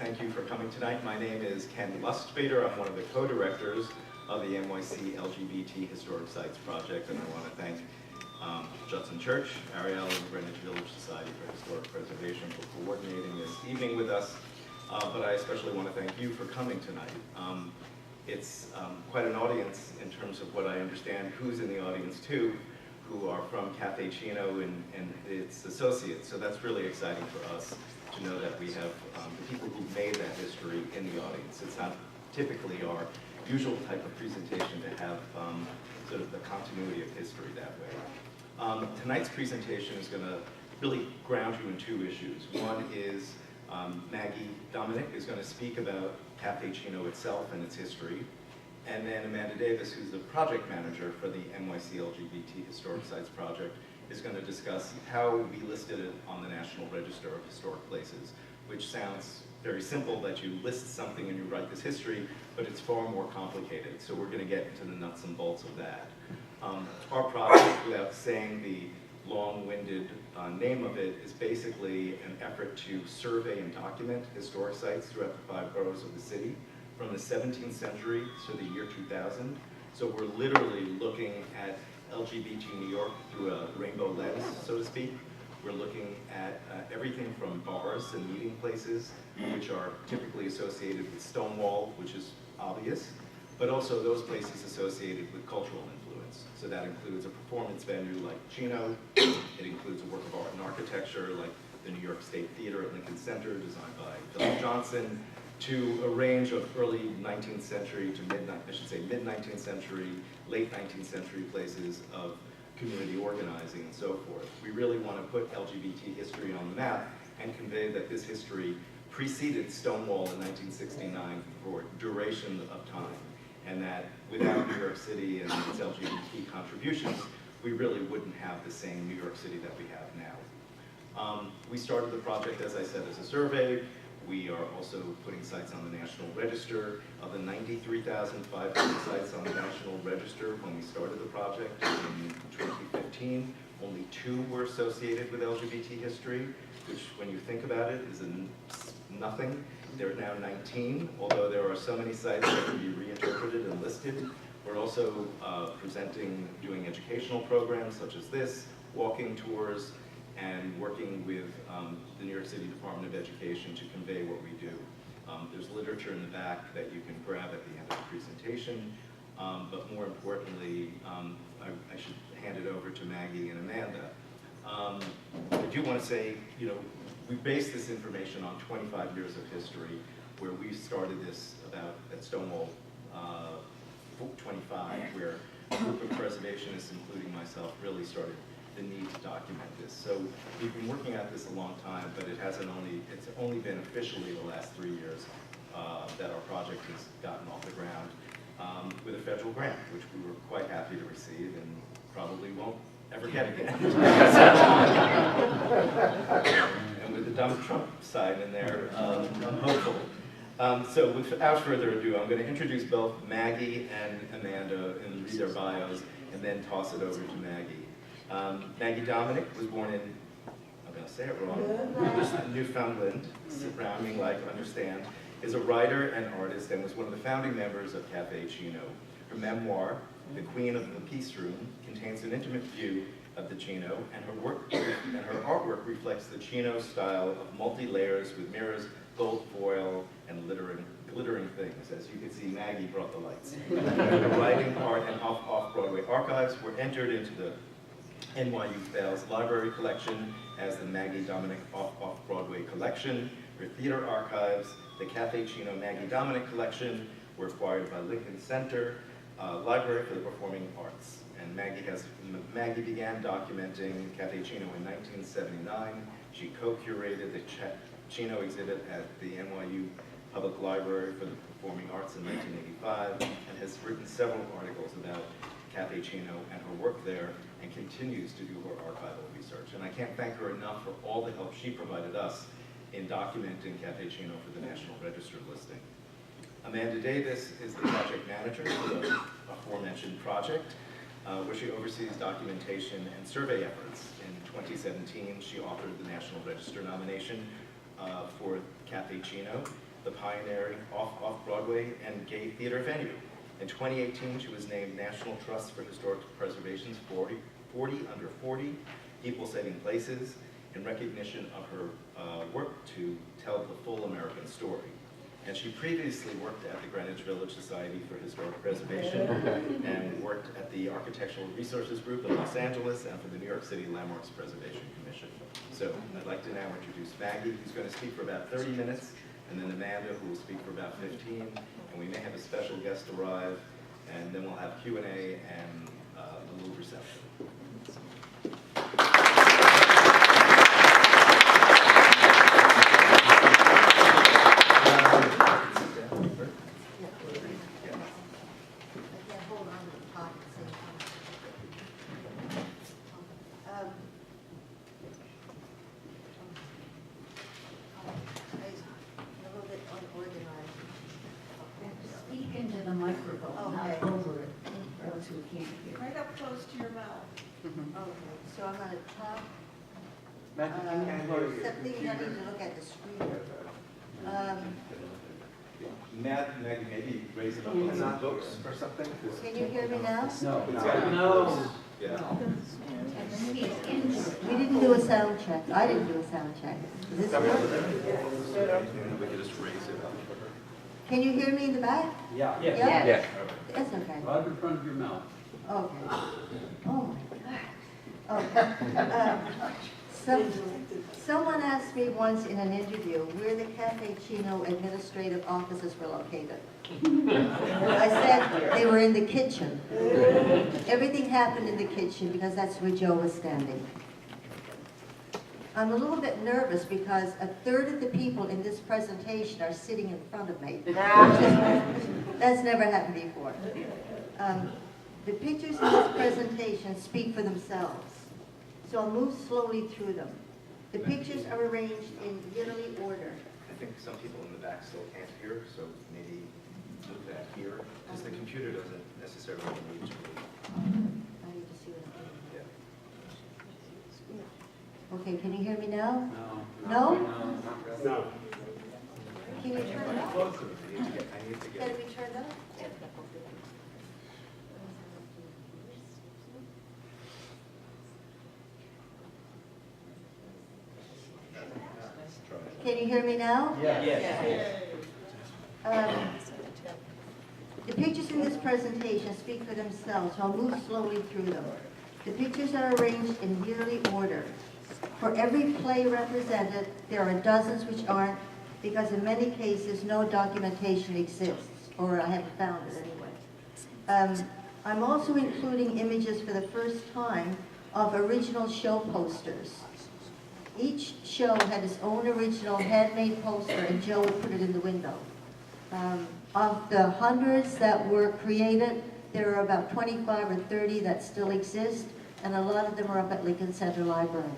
thank you for coming tonight. My name is Ken Lustbader. I'm one of the co-directors of the NYC LGBT Historic Sites Project, and I want to thank Judson Church, Ariel, and the Greenwich Village Society for Historic Preservation for coordinating this evening with us. But I especially want to thank you for coming tonight. It's quite an audience in terms of what I understand who's in the audience too, who are from Café Cino and its associates. So that's really exciting for us to know that we have the people who made that history in the audience. It's not typically our usual type of presentation to have sort of the continuity of history that way. Tonight's presentation is going to really ground you in two issues. One is Magie Dominic is going to speak about Café Cino itself and its history. And then Amanda Davis, who's the project manager for the NYC LGBT Historic Sites Project, is going to discuss how we listed it on the National Register of Historic Places, which sounds very simple that you list something and you write this history, but it's far more complicated. So we're going to get into the nuts and bolts of that. Our project, without saying the long-winded name of it, is basically an effort to survey and document historic sites throughout the 5 boroughs of the city from the 17th century to the year 2000. So we're literally looking at LGBT New York through a rainbow lens, so to speak. We're looking at everything from bars and meeting places, which are typically associated with Stonewall, which is obvious, but also those places associated with cultural influence. So that includes a performance venue like Cino. It includes a work of art and architecture like the New York State Theater at Lincoln Center, designed by Philip Johnson, to a range of early 19th century to mid-19th century, late 19th century places of community organizing and so forth. We really want to put LGBT history on the map and convey that this history preceded Stonewall in 1969 for duration of time, and that without New York City and its LGBT contributions, we really wouldn't have the same New York City that we have now. We started the project, as I said, as a survey. We are also putting sites on the National Register. Of the 93,500 sites on the National Register when we started the project in 2015, only 2 were associated with LGBT history, which, when you think about it, is nothing. There are now 19, although there are so many sites that can be reinterpreted and listed. We're also doing educational programs such as this, walking tours, and working with the New York City Department of Education to convey what we do. There's literature in the back that you can grab at the end of the presentation, but more importantly, I should hand it over to Magie and Amanda. I do want to say, we base this information on 25 years of history, where we started this at Stonewall 25, where a group of preservationists, including myself, really started the need to document this. So we've been working at this a long time, but it's only been officially the last 3 years that our project has gotten off the ground with a federal grant, which we were quite happy to receive and probably won't ever get again. And with the Donald Trump sign in there, I'm hopeful. So without further ado, I'm going to introduce both Magie and Amanda and read their bios, and then toss it over to Magie. Magie Dominic was born in, I'm going to say it wrong, Newfoundland, rhyming like understand, is a writer and artist and was one of the founding members of Café Cino. Her memoir, The Queen of the Peace Room, contains an intimate view of the Cino, and her artwork reflects the Cino style of multi-layers with mirrors, gold foil, and glittering things. As you can see, Magie brought the lights. The writing, art, and Off-Off-Broadway archives were entered into the NYU Thales Library Collection as the Magie Dominic Off-Broadway Collection. Her theater archives, the Café Cino Magie Dominic Collection, were acquired by Lincoln Center Library for the Performing Arts. And Magie began documenting Café Cino in 1979. She co-curated the Cino exhibit at the NYU Public Library for the Performing Arts in 1985, and has written several articles about Café Cino and her work there, and continues to do her archival research. And I can't thank her enough for all the help she provided us in documenting Café Cino for the National Register listing. Amanda Davis is the project manager for the aforementioned project, where she oversees documentation and survey efforts. In 2017, she authored the National Register nomination for Café Cino, the pioneering Off-Off-Broadway and gay theater venue. In 2018, she was named National Trust for Historic Preservation's 40 Under 40 People-Saving Places in recognition of her work to tell the full American story. And she previously worked at the Greenwich Village Society for Historic Preservation and worked at the Architectural Resources Group in Los Angeles and for the New York City Landmarks Preservation Commission. So I'd like to now introduce Maggie, who's going to speak for about 30 minutes, and then Amanda, who will speak for about 15, and we may have a special guest arrive, and then we'll have Q&A and a little reception. Right up close to your mouth. Okay, so I'm going to talk. Maggie, Something I need to look at the screen. Maggie, maybe raise it up on some books or something? Can you hear me now? No. Yeah. We didn't do a sound check. I didn't do a sound check. Is this good? We could just raise it up. Can you hear me in the back? Yeah. Yeah? Yeah. That's okay. Right in front of your mouth. Okay. Oh my God. Okay. Someone asked me once in an interview where the Café Cino administrative offices were located. I said they were in the kitchen. Everything happened in the kitchen because that's where Joe was standing. I'm a little bit nervous because a third of the people in this presentation are sitting in front of me. That's never happened before. The pictures in this presentation speak for themselves, so I'll move slowly through them. The pictures are arranged in yearly order. I think some people in the back still can't hear, so maybe move that here, because the computer doesn't necessarily need to. I need to see what I'm doing. Yeah. Okay, can you hear me now? No. No? No. Can you turn it up? I need to Can get. we turn it up? Can you hear me now? Yes. The pictures in this presentation speak for themselves, so I'll move slowly through them. The pictures are arranged in yearly order. For every play represented, there are dozens which aren't, because in many cases no documentation exists, or I haven't found it anyway. I'm also including images for the first time of original show posters. Each show had its own original handmade poster, and Joe would put it in the window. Of the hundreds that were created, there are about 25 or 30 that still exist, and a lot of them are up at Lincoln Center Library.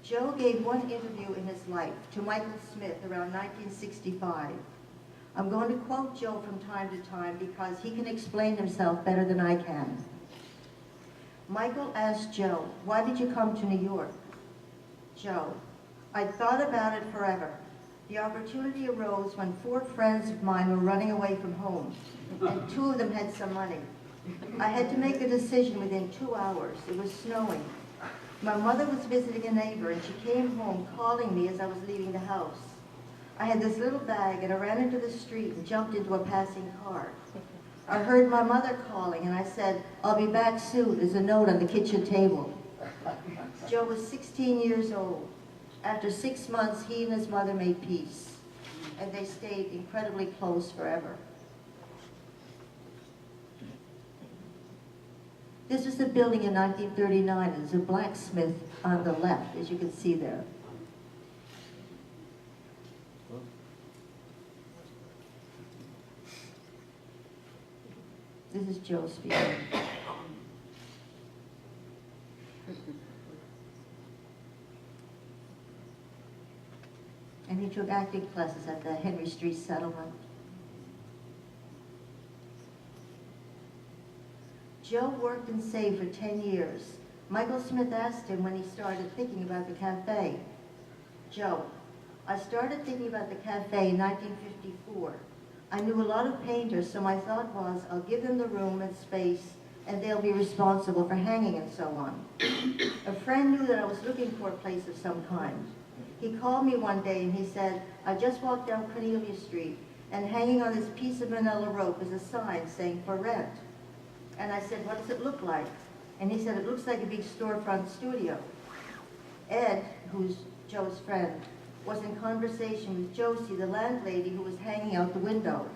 Joe gave one interview in his life to Michael Smith around 1965. I'm going to quote Joe from time to time because he can explain himself better than I can. Michael asked Joe, "Why did you come to New York?" Joe, "I thought about it forever. The opportunity arose when 4 friends of mine were running away from home, and 2 of them had some money. I had to make a decision within 2 hours. It was snowing. My mother was visiting a neighbor, and she came home calling me as I was leaving the house. I had this little bag, and I ran into the street and jumped into a passing car. I heard my mother calling, and I said, 'I'll be back soon. There's a note on the kitchen table.'" Joe was 16 years old. After 6 months, he and his mother made peace, and they stayed incredibly close forever. This was a building in 1939. There's a blacksmith on the left, as you can see there. This is Joe speaking. And he took acting classes at the Henry Street Settlement. Joe worked and saved for 10 years. Michael Smith asked him when he started thinking about the cafe. Joe, I started thinking about the cafe in 1954. I knew a lot of painters, so my thought was, I'll give them the room and space, and they'll be responsible for hanging and so on. A friend knew that I was looking for a place of some kind. He called me one day and he said, I just walked down Cornelia Street, and hanging on this piece of manila rope is a sign saying for rent. And I said, what does it look like? And he said, it looks like a big storefront studio. Ed, who's Joe's friend, was in conversation with Josie, the landlady who was hanging out the window.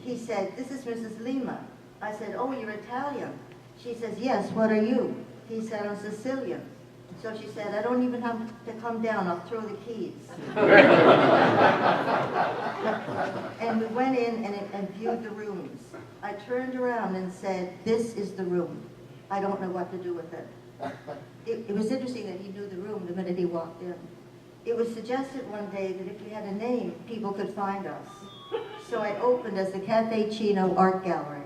He said, this is Mrs. Lima. I said, oh, you're Italian. She says, yes, what are you? He said, I'm Sicilian. So she said, I don't even have to come down, I'll throw the keys. And we went in and viewed the rooms. I turned around and said, this is the room. I don't know what to do with it. It was interesting that he knew the room the minute he walked in. It was suggested one day that if we had a name, people could find us. So I opened as the Café Cino Art Gallery.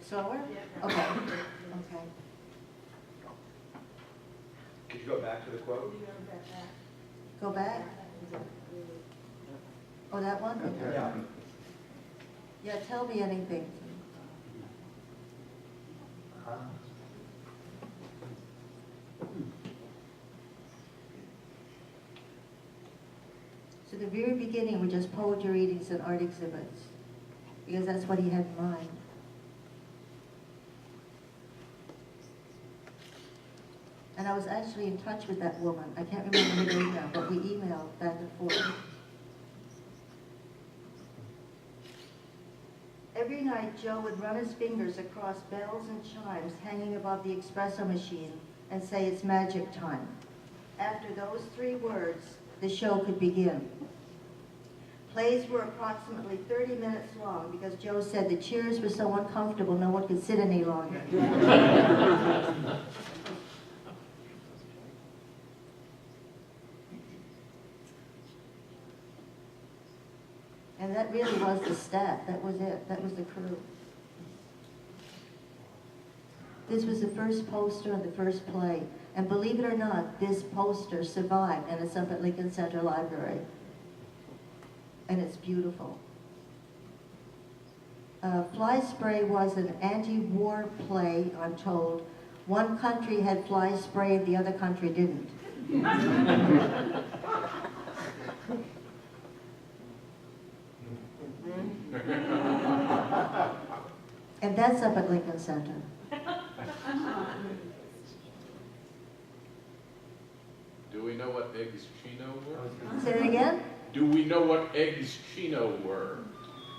Slower? Okay. Okay. Could you go back to the quote? Go back? Oh, that one? Okay. Yeah. Yeah, tell me anything. So the very beginning were just poetry readings and art exhibits, because that's what he had in mind. And I was actually in touch with that woman. I can't remember her name now, but we emailed back and forth. Every night, Joe would run his fingers across bells and chimes hanging above the espresso machine and say, it's magic time. After those 3 words, the show could begin. Plays were approximately 30 minutes long because Joe said the chairs were so uncomfortable no one could sit any longer. And that really was the staff. That was it. That was the crew. This was the first poster of the first play. And believe it or not, this poster survived, and it's up at Lincoln Center Library. And it's beautiful. Fly Spray was an anti-war play, I'm told. One country had fly spray and the other country didn't. And that's up at Lincoln Center. Do we know what eggs Chino were? Say it again? Do we know what eggs Chino were?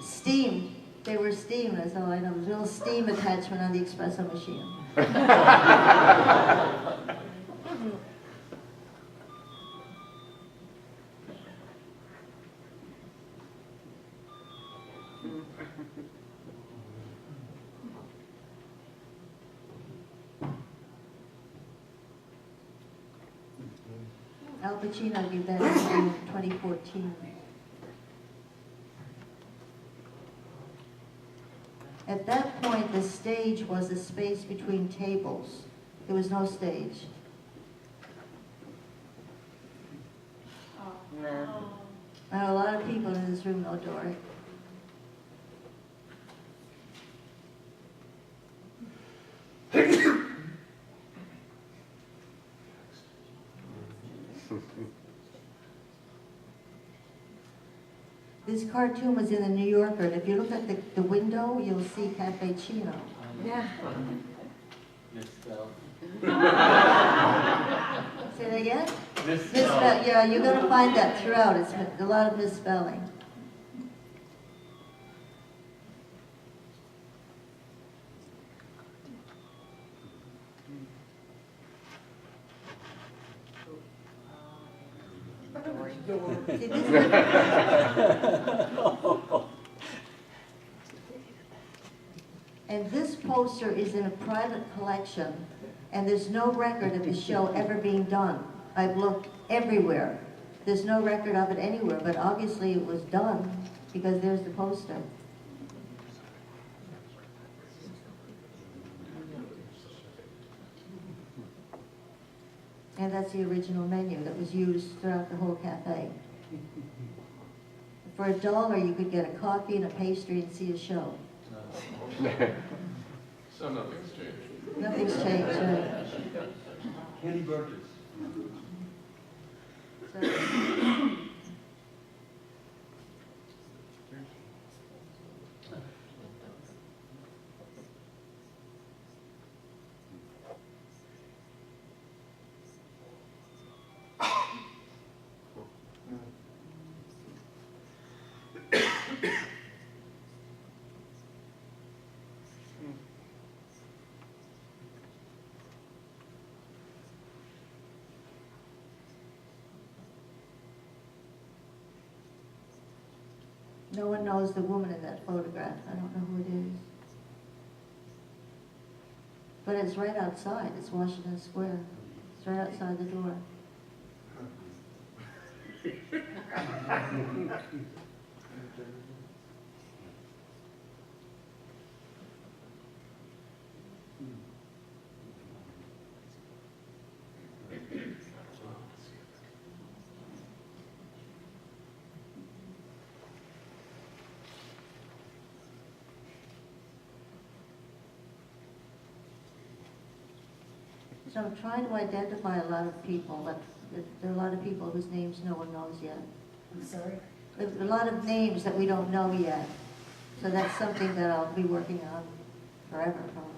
Steamed. They were steamed, that's all I know. There's a little steam attachment on the espresso machine. Al Pacino gave that in 2014. At that point, the stage was a space between tables. There was no stage. There are a lot of people in this room, though, Dory. This cartoon was in the New Yorker, and if you look at the window, you'll see Caffe Cino. Yeah. Misspelled. Say that again? Misspelled. Yeah, you're going to find that throughout. It's a lot of misspelling. See, and this poster is in a private collection And there's no record of his show ever being done. I've looked everywhere. There's no record of it anywhere, but obviously it was done because there's the poster. And that's the original menu that was used throughout the whole cafe. For $1, you could get a coffee and a pastry and see a show. So nothing's changed. Nothing's changed, right? Kenny Burgess. So, no one knows the woman in that photograph. I don't know who it is. But it's right outside. It's Washington Square. It's right outside the door. So I'm trying to identify a lot of people, but there are a lot of people whose names no one knows yet. I'm sorry? There's a lot of names that we don't know yet. So that's something that I'll be working on forever, probably.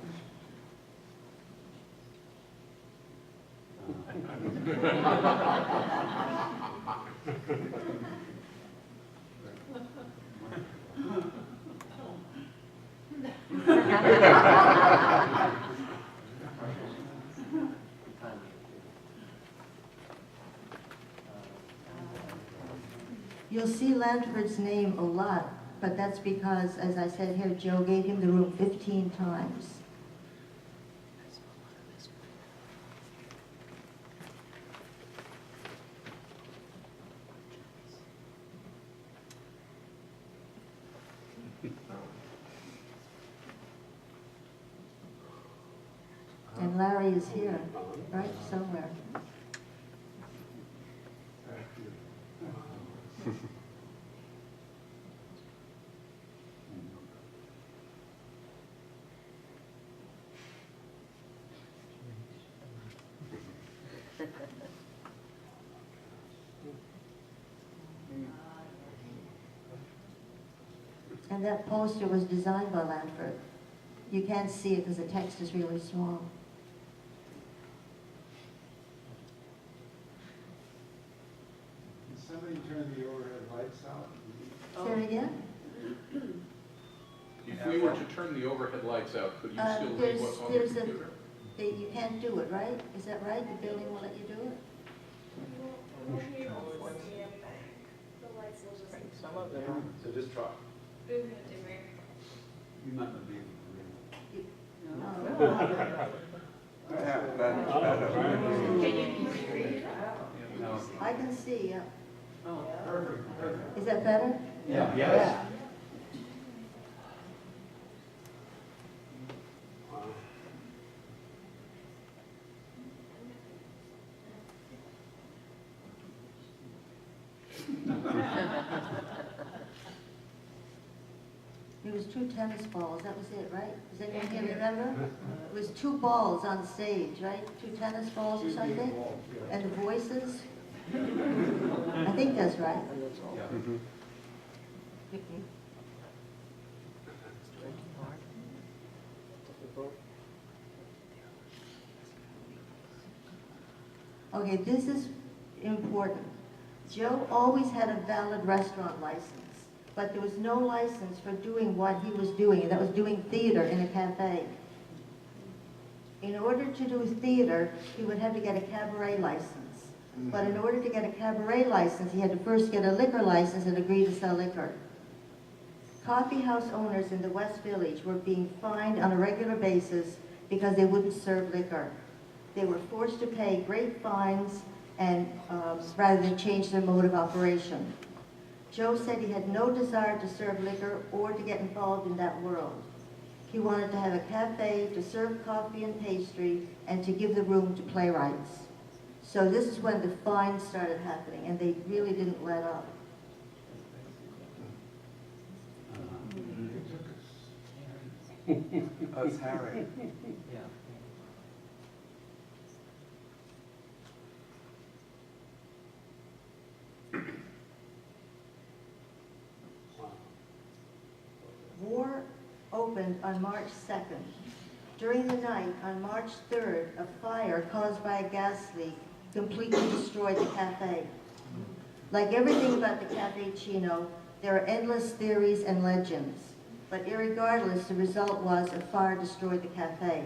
You'll see Lanford's name a lot, but that's because, as I said here, Joe gave him the room 15 times. And Larry is here, right, somewhere. And that poster was designed by Lanford. You can't see it because the text is really small. Can somebody turn the overhead lights out? Say it again? If we were to turn the overhead lights out, could you still read what's on the there's a- computer? You can't do it, right? Is that right? The building will let you do it? Some of them. So just try. You might not be able No. I can see, yeah. to read. Perfect, perfect. Is that better? Yeah. Yeah. It was 2 tennis balls, that was it, right? Does anyone here remember? It was 2 balls on stage, right? 2 tennis balls or something? And the voices? I think that's right. Okay, this is important. Joe always had a valid restaurant license, but there was no license for doing what he was doing, and that was doing theater in a cafe. In order to do theater, he would have to get a cabaret license. But in order to get a cabaret license, he had to first get a liquor license and agree to sell liquor. Coffee house owners in the West Village were being fined on a regular basis because they wouldn't serve liquor. They were forced to pay great fines and rather than change their mode of operation. Joe said he had no desire to serve liquor or to get involved in that world. He wanted to have a cafe, to serve coffee and pastry, and to give the room to playwrights. So this is when the fines started happening, and they really didn't let up. Oh, it's Harry. Yeah. War opened on March 2nd. During the night, on March 3rd, a fire caused by a gas leak completely destroyed the cafe. Like everything about the Café Cino, there are endless theories and legends. But irregardless, the result was a fire destroyed the cafe.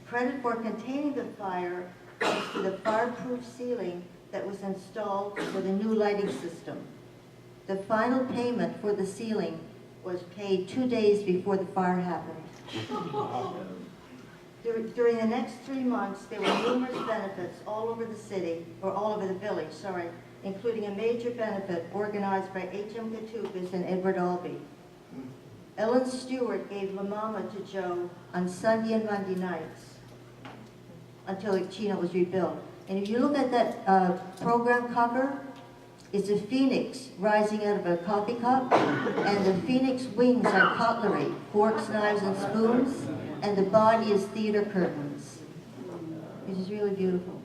Credit for containing the fire goes to the fireproof ceiling that was installed for the new lighting system. The final payment for the ceiling was paid 2 days before the fire happened. During the next 3 months, there were numerous benefits all over the city, or all over the village, sorry, including a major benefit organized by H.M. Katoukas and Edward Albee. Ellen Stewart gave La Mama to Joe on Sunday and Monday nights until the Cino was rebuilt. And if you look at that program cover, it's a phoenix rising out of a coffee cup, and the phoenix wings are cutlery, forks, knives, and spoons, and the body is theater curtains. It is really beautiful.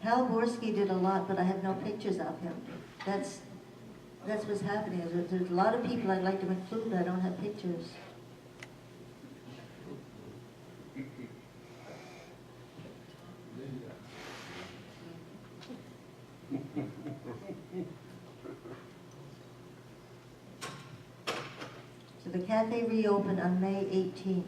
Hal Borsky did a lot, but I have no pictures of him. That's what's happening. There's a lot of people I'd like to include, but I don't have pictures. So the cafe reopened on May 18th.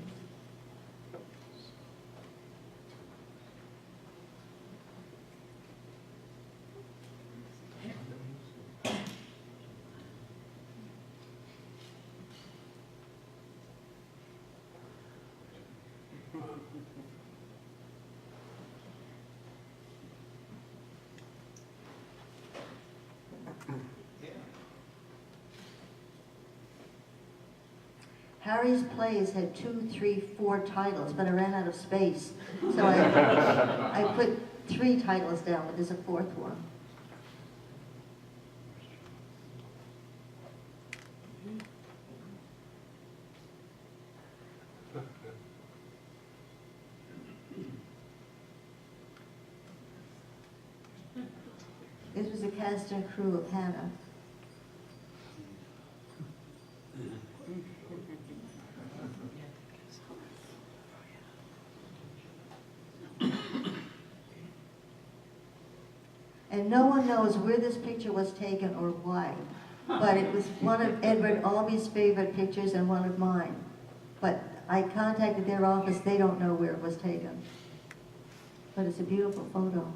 Harry's plays had 2, 3, 4 titles, but I ran out of space. So I put 3 titles down, but there's a 4th one. This was the cast and crew of Hannah. And no one knows where this picture was taken or why, but it was one of Edward Albee's favorite pictures and one of mine. But I contacted their office, they don't know where it was taken. But it's a beautiful photo.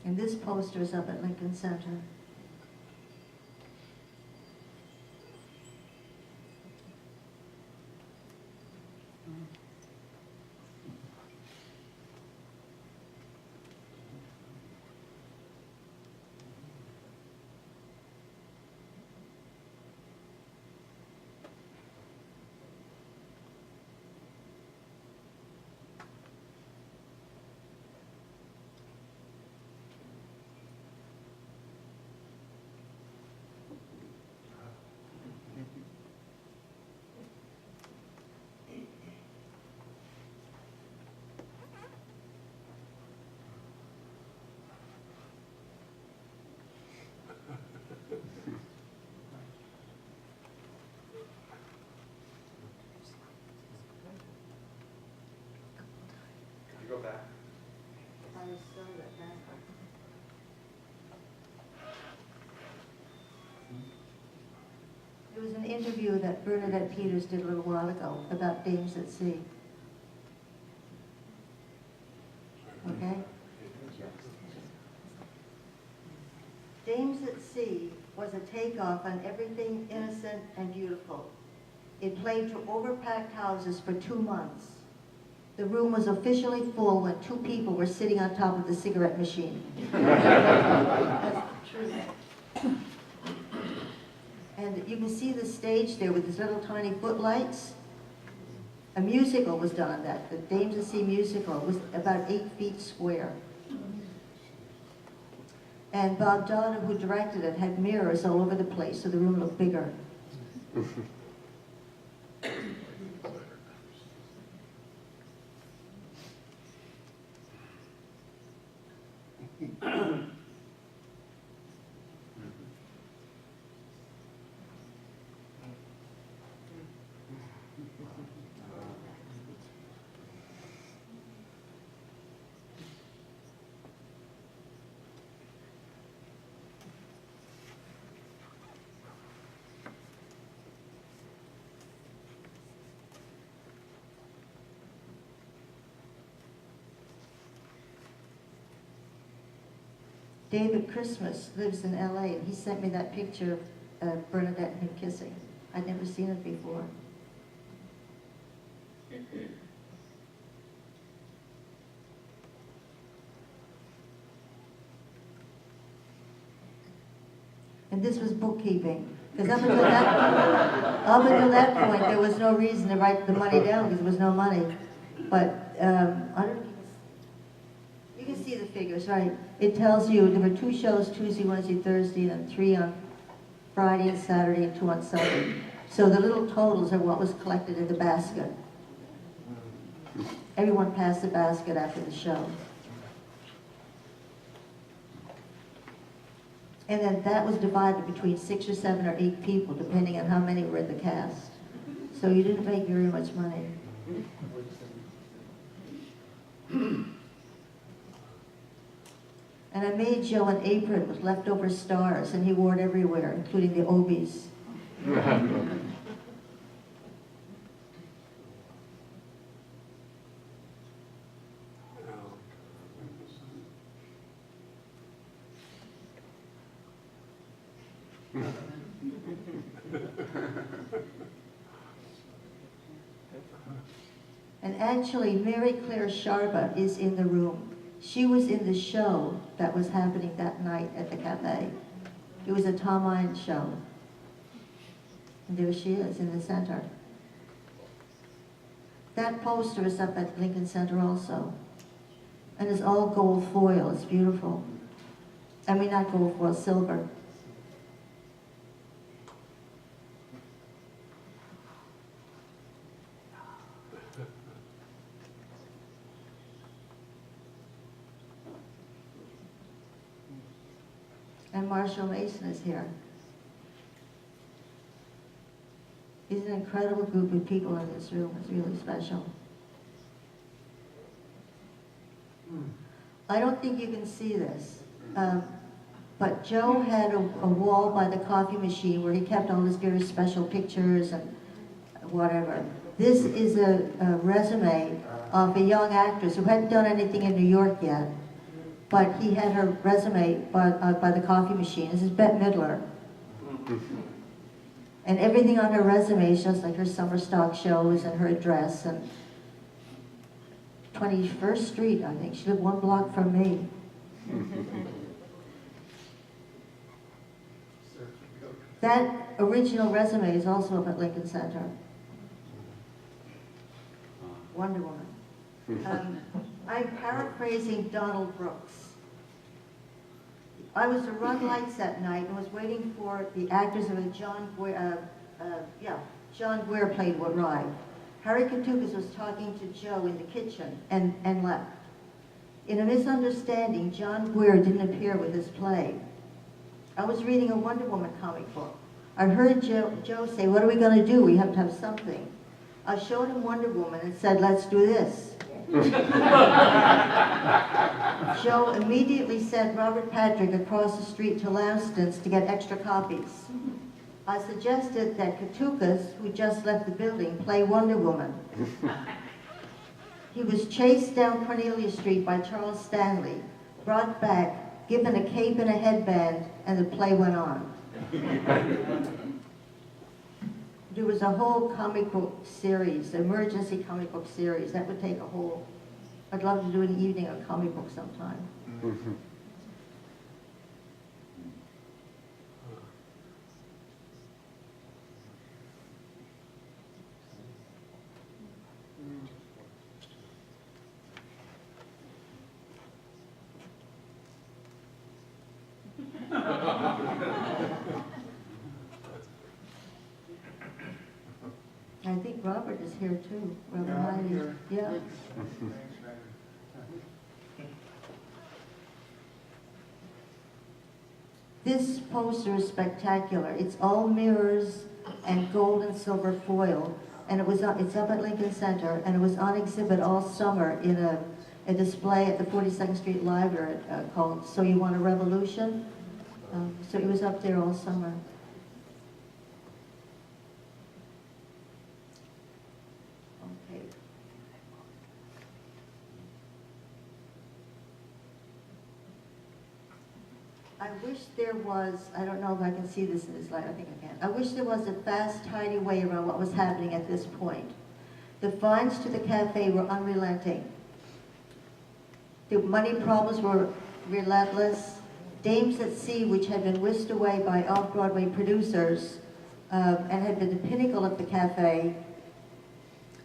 And this poster is up at Lincoln Center. go back? I saw that back. There was an interview that Bernadette Peters did a little while ago about Dames at Sea. Okay? Dames at Sea was a takeoff on Everything Innocent and Beautiful. It played to overpacked houses for 2 months. The room was officially full when 2 people were sitting on top of the cigarette machine. That's true. And you can see the stage there with these little tiny footlights. A musical was done on that. The Dames at Sea musical was about 8 feet square. And Bob Donner, who directed it, had mirrors all over the place, so the room looked bigger. David Christmas lives in LA, and he sent me that picture of Bernadette and him kissing. I'd never seen it before. And this was bookkeeping. Because up until that point, there was no reason to write the money down because there was no money. But I don't know. You can see the figures, right? It tells you there were 2 shows, Tuesday, Wednesday, Thursday, and 3 on Friday and Saturday, and 2 on Sunday. So the little totals are what was collected in the basket. Everyone passed the basket after the show. And then that was divided between 6 or 7 or 8 people, depending on how many were in the cast. So you didn't make very much money. And I made Joe an apron with leftover stars, and he wore it everywhere, including the Obies. And actually, Mary Claire Sharba is in the room. She was in the show that was happening that night at the cafe. It was a Tom Innes show. And there she is in the center. That poster is up at Lincoln Center also. And it's all gold foil. It's beautiful. I mean, not gold foil, silver. And Marshall Mason is here. He's an incredible group of people in this room. It's really special. I don't think you can see this, but Joe had a wall by the coffee machine where he kept all his very special pictures and whatever. This is a resume of a young actress who hadn't done anything in New York yet. But he had her resume by the coffee machine. This is Bette Midler. And everything on her resume is just like her summer stock shows and her address. And 21st Street, I think. She lived 1 block from me. That original resume is also up at Lincoln Center. Wonder Woman. I'm paraphrasing Donald Brooks. I was to run lights that night and was waiting for the actors of a John Guare played would arrive. Harry Katukas was talking to Joe in the kitchen and left. In a misunderstanding, John Guare didn't appear with his play. I was reading a Wonder Woman comic book. I heard Joe say, "What are we going to do? We have to have something." I showed him Wonder Woman and said, "Let's do this." Joe immediately sent Robert Patrick across the street to Lamston's to get extra copies. I suggested that Katukas, who just left the building, play Wonder Woman. He was chased down Cornelia Street by Charles Stanley, brought back, given a cape and a headband, and the play went on. There was a whole comic book series, emergency comic book series. That would take a whole, I'd love to do an evening of comic book sometime. I think Robert is here too. Robert Yeah, I'm Hyde. here. Yeah. Thanks, man. This poster is spectacular. It's all mirrors and gold and silver foil, and it's up at Lincoln Center, and it was on exhibit all summer in a display at the 42nd Street Library called So You Want a Revolution? So it was up there all summer. Okay. I wish there was, I don't know if I can see this in this light, I think I can. I wish there was a fast, tidy way around what was happening at this point. The fines to the cafe were unrelenting. The money problems were relentless. Dames at Sea, which had been whisked away by Off-Broadway producers and had been the pinnacle of the cafe,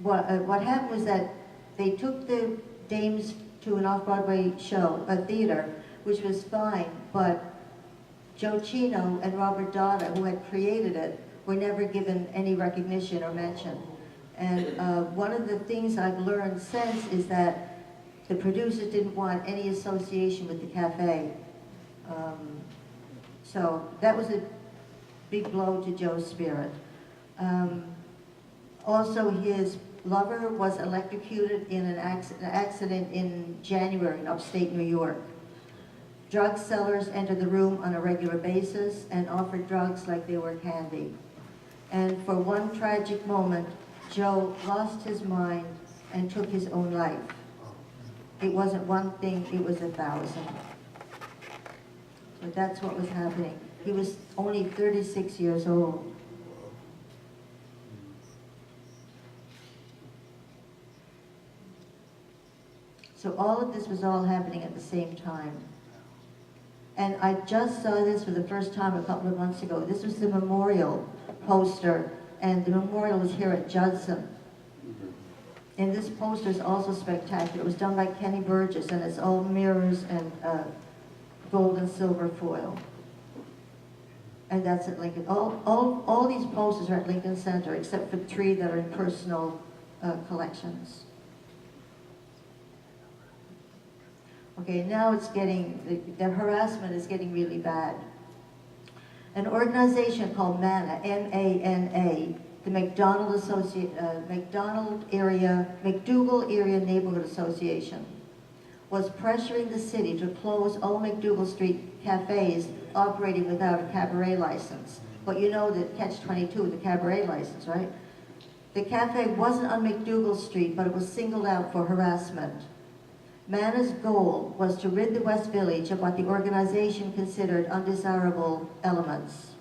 what happened was that they took the dames to an Off-Broadway show, a theater, which was fine, but Joe Cino and Robert Dada, who had created it, were never given any recognition or mention. And one of the things I've learned since is that the producers didn't want any association with the cafe. So that was a big blow to Joe's spirit. Also, his lover was electrocuted in an accident in January in upstate New York. Drug sellers entered the room on a regular basis and offered drugs like they were candy. And for one tragic moment, Joe lost his mind and took his own life. It wasn't one thing, it was 1,000. But that's what was happening. He was only 36 years old. So all of this was all happening at the same time. And I just saw this for the first time a couple of months ago. This was the memorial poster, and the memorial was here at Judson. And this poster is also spectacular. It was done by Kenny Burgess, and it's all mirrors and gold and silver foil. And that's at Lincoln. All these posters are at Lincoln Center, except for 3 that are in personal collections. Okay, now it's getting, the harassment is getting really bad. An organization called MANA, M-A-N-A, the McDougal Area Neighborhood Association, was pressuring the city to close all McDougal Street cafes operating without a cabaret license. But you know the catch-22, the cabaret license, right? The cafe wasn't on McDougal Street, but it was singled out for harassment. MANA's goal was to rid the West Village of what the organization considered undesirable elements.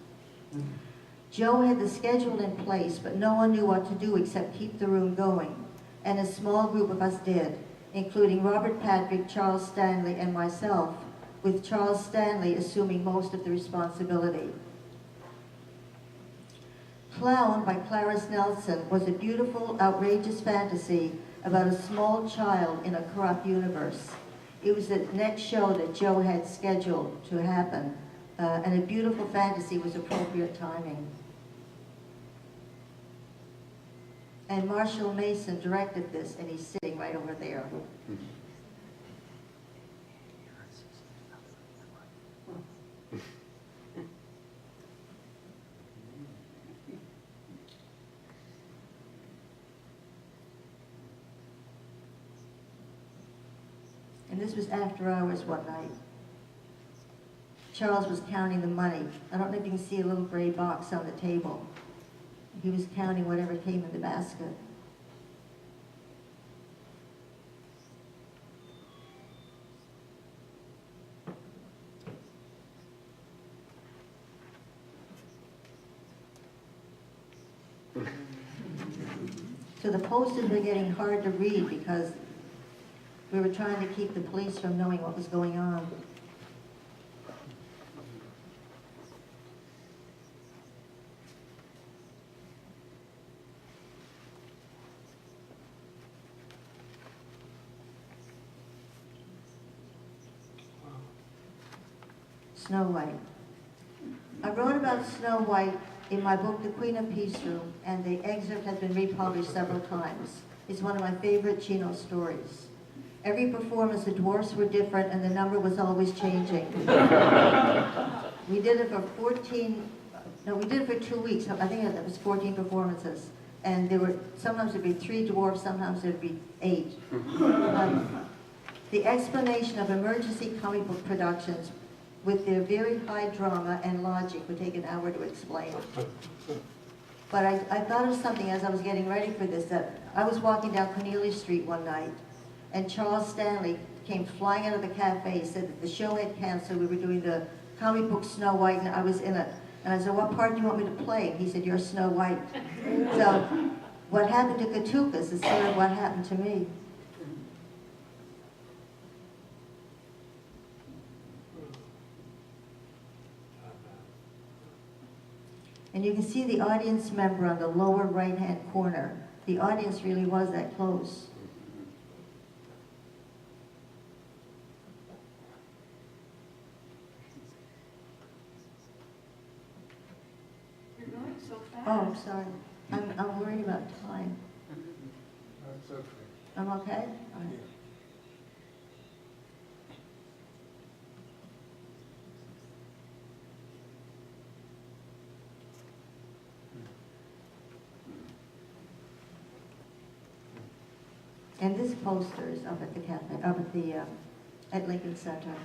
Joe had the schedule in place, but no one knew what to do except keep the room going. And a small group of us did, including Robert Patrick, Charles Stanley, and myself, with Charles Stanley assuming most of the responsibility. Clown by Clarice Nelson was a beautiful, outrageous fantasy about a small child in a corrupt universe. It was the next show that Joe had scheduled to happen, and a beautiful fantasy was appropriate timing. And Marshall Mason directed this, and he's sitting right over there. And this was after hours one night. Charles was counting the money. I don't know if you can see a little gray box on the table. He was counting whatever came in the basket. So the posters were getting hard to read because we were trying to keep the police from knowing what was going on. Snow White. I wrote about Snow White in my book, The Queen of Peace Room, and the excerpt has been republished several times. It's one of my favorite Cino stories. Every performance, the dwarfs were different and the number was always changing. We did it for 2 weeks. I think it was 14 performances. And there were, sometimes there'd be 3 dwarfs, sometimes there'd be 8. The explanation of emergency comic book productions with their very high drama and logic would take an hour to explain. But I thought of something as I was getting ready for this, that I was walking down Cornelia Street one night, and Charles Stanley came flying out of the cafe, said that the show had canceled, we were doing the comic book Snow White, and I was in it. And I said, what part do you want me to play? And he said, you're Snow White. So what happened to Katukas is sort of what happened to me. And you can see the audience member on the lower right-hand corner. The audience really was that close. You're going so fast. Oh, I'm sorry. I'm worried about time. That's okay. I'm okay? All right. And this poster is up at the cafe, up at the at Lincoln Center.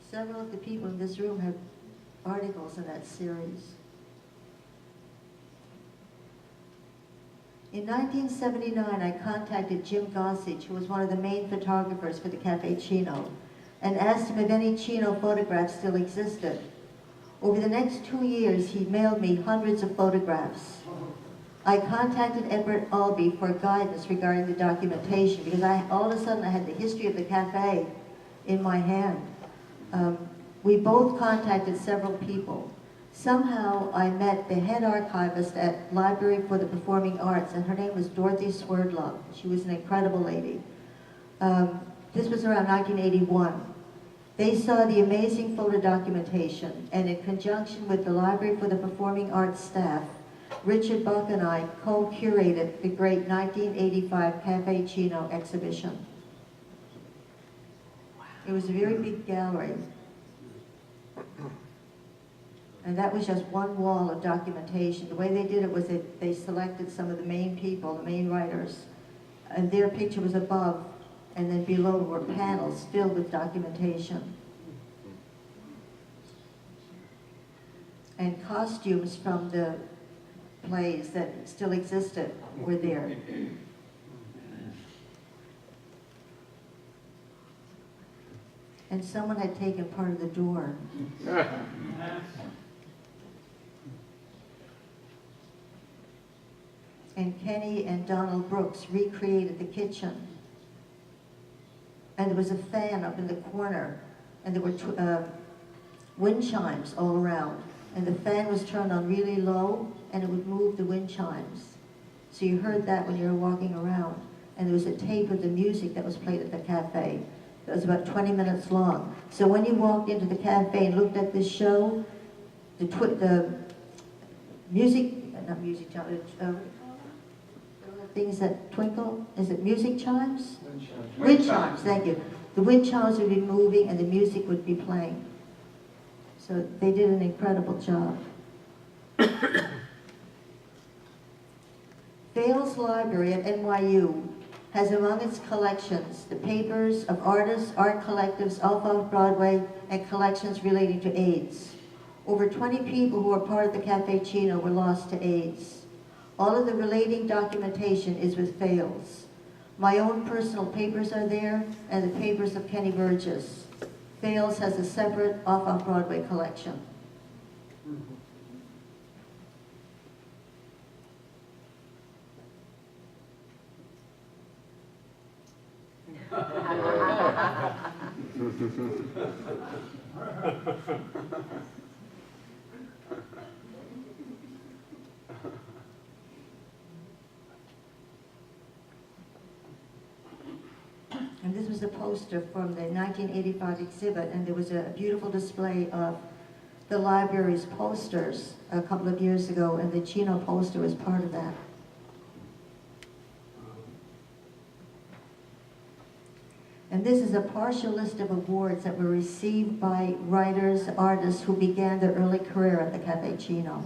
Several of the people in this room have articles in that series. In 1979, I contacted Jim Gossage, who was one of the main photographers for the Café Cino, and asked him if any Cino photographs still existed. Over the next 2 years, he mailed me hundreds of photographs. I contacted Edward Albee for guidance regarding the documentation because all of a sudden I had the history of the cafe in my hand. We both contacted several people. Somehow I met the head archivist at Library for the Performing Arts, and her name was Dorothy Swerdlove. She was an incredible lady. This was around 1981. They saw the amazing photo documentation, and in conjunction with the Library for the Performing Arts staff, Richard Buck and I co-curated the great 1985 Café Cino exhibition. It was a very big gallery. And that was just one wall of documentation. The way they did it was they selected some of the main people, the main writers, and their picture was above, and then below were panels filled with documentation. And costumes from the plays that still existed were there. And someone had taken part of the door. And Kenny and Donald Brooks recreated the kitchen. And there was a fan up in the corner, and there were wind chimes all around. And the fan was turned on really low, and it would move the wind chimes. So you heard that when you were walking around. And there was a tape of the music that was played at the cafe. It was about 20 minutes long. So when you walked into the cafe and looked at this show, the music, not music chimes, things that twinkle, is it music chimes? Wind chimes, thank you. The wind chimes would be moving and the music would be playing. So they did an incredible job. Thales Library at NYU has among its collections the papers of artists, art collectives, Off-Off-Broadway, and collections relating to AIDS. Over 20 people who are part of the Café Cino were lost to AIDS. All of the relating documentation is with Thales. My own personal papers are there, and the papers of Kenny Burgess. Thales has a separate Off-Off-Broadway collection. And this was a poster from the 1985 exhibit, and there was a beautiful display of the library's posters a couple of years ago, and the Cino poster was part of that. And this is a partial list of awards that were received by writers, artists who began their early career at the Café Cino.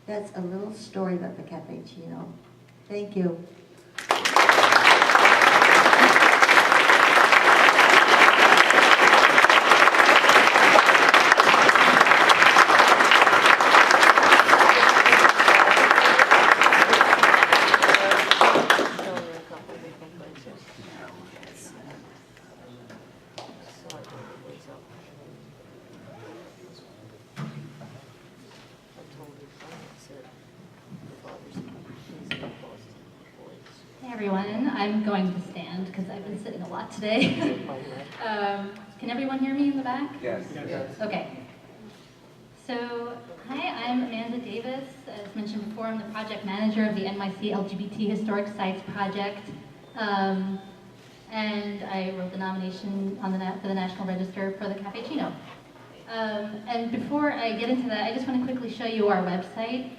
That's a little story about the Café Cino. Thank you. I'm going to stand because I've been sitting a lot today. Can everyone hear me in the back? Yes. Okay. So, hi, I'm Amanda Davis. As mentioned before, I'm the project manager of the NYC LGBT Historic Sites Project. And I wrote the nomination on for the National Register for the Café Cino. And before I get into that, I just want to quickly show you our website.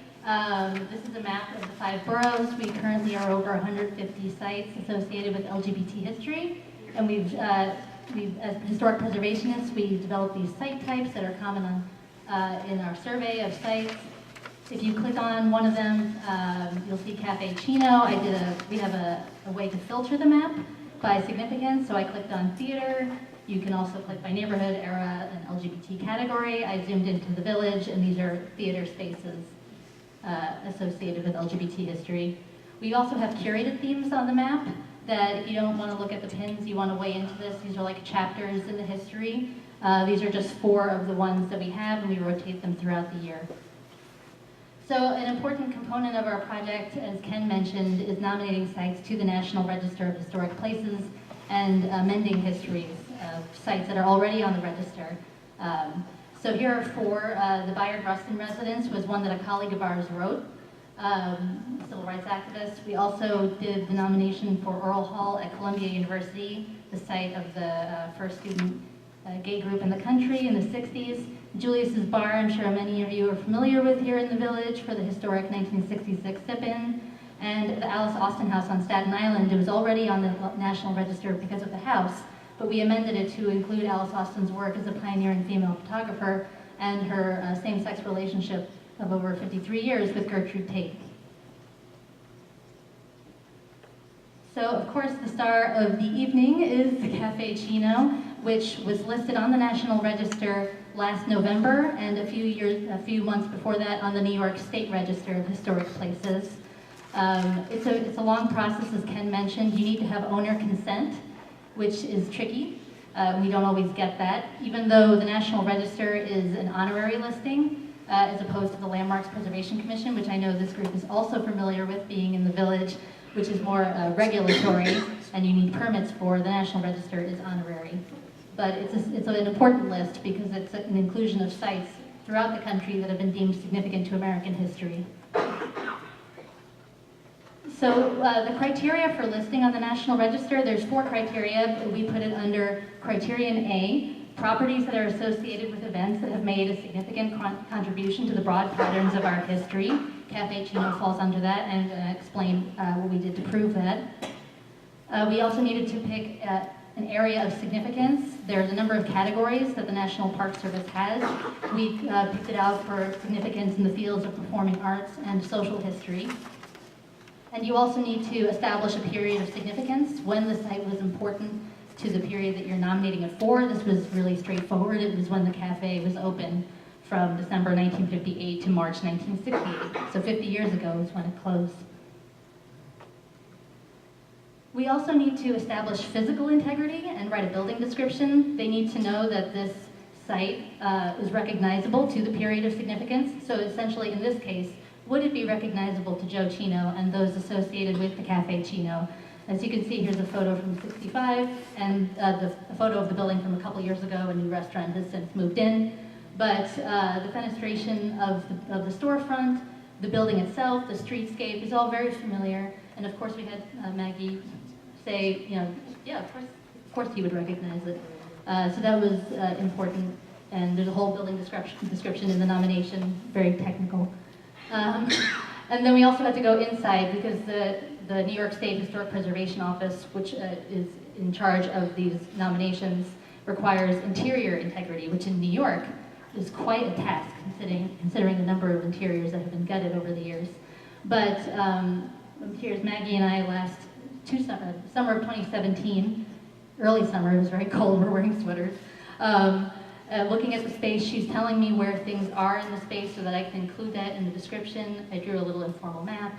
This is a map of the 5 boroughs. We currently are over 150 sites associated with LGBT history, and we've as historic preservationists, we developed these site types that are common on, in our survey of sites. If you click on one of them, you'll see Café Cino. We have a way to filter the map by significance, so I clicked on theater. You can also click by neighborhood, era, and LGBT category. I zoomed into the village, and these are theater spaces associated with LGBT history. We also have curated themes on the map. that if you don't want to look at the pins, you want to weigh into this. These are like chapters in the history. These are just 4 of the ones that we have, and we rotate them throughout the year. So an important component of our project, as Ken mentioned, is nominating sites to the National Register of Historic Places and amending histories of sites that are already on the register. So here are 4. The Bayard Rustin residence was one that a colleague of ours wrote, civil rights activist. We also did the nomination for Earl Hall at Columbia University, the site of the first student gay group in the country in the 60s. Julius's Bar, I'm sure many of you are familiar with here in the village, for the historic 1966 sip-in. And the Alice Austin House on Staten Island, it was already on the National Register because of the house, but we amended it to include Alice Austin's work as a pioneering female photographer and her same-sex relationship of over 53 years with Gertrude Tate. So, of course, the star of the evening is the Café Cino, which was listed on the National Register last November, and a few months before that on the New York State Register of Historic Places. It's a long process, as Ken mentioned. You need to have owner consent, which is tricky. We don't always get that, even though the National Register is an honorary listing, as opposed to the Landmarks Preservation Commission, which I know this group is also familiar with, being in the village, which is more regulatory, and you need permits for. The National Register is honorary. But it's an important list because it's an inclusion of sites throughout the country that have been deemed significant to American history. So the criteria for listing on the National Register, there's 4 criteria. We put it under criterion A, properties that are associated with events that have made a significant contribution to the broad patterns of our history. Café Cino falls under that, and explain what we did to prove that. We also needed to pick an area of significance. There's a number of categories that the National Park Service has. We picked it out for significance in the fields of performing arts and social history. And you also need to establish a period of significance, when the site was important to the period that you're nominating it for. This was really straightforward. It was when the cafe was open from December 1958 to March 1968. So 50 years ago is when it closed. We also need to establish physical integrity and write a building description. They need to know that this site is recognizable to the period of significance. So essentially, in this case, would it be recognizable to Joe Cino and those associated with the Café Cino? As you can see, here's a photo from '65, and a photo of the building from a couple years ago. A new restaurant has since moved in. But the fenestration of the storefront, the building itself, the streetscape is all very familiar. And of course, we had Maggie say, yeah, of course he would recognize it. So that was important. And there's a whole building description in the nomination, very technical. And then we also had to go inside because the New York State Historic Preservation Office, which is in charge of these nominations, requires interior integrity, which in New York is quite a task, considering the number of interiors that have been gutted over the years. But here's Maggie and I last summer of 2017, early summer, it was very cold, we're wearing sweaters. Looking at the space, she's telling me where things are in the space so that I can include that in the description. I drew a little informal map.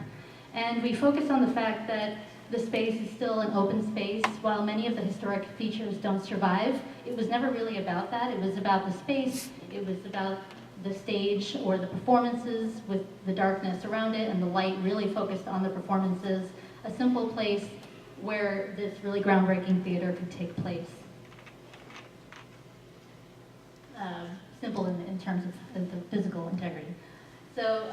And we focus on the fact that the space is still an open space. While many of the historic features don't survive, it was never really about that. It was about the space, it was about the stage or the performances with the darkness around it and the light really focused on the performances. A simple place where this really groundbreaking theater could take place. Simple in terms of the physical integrity. So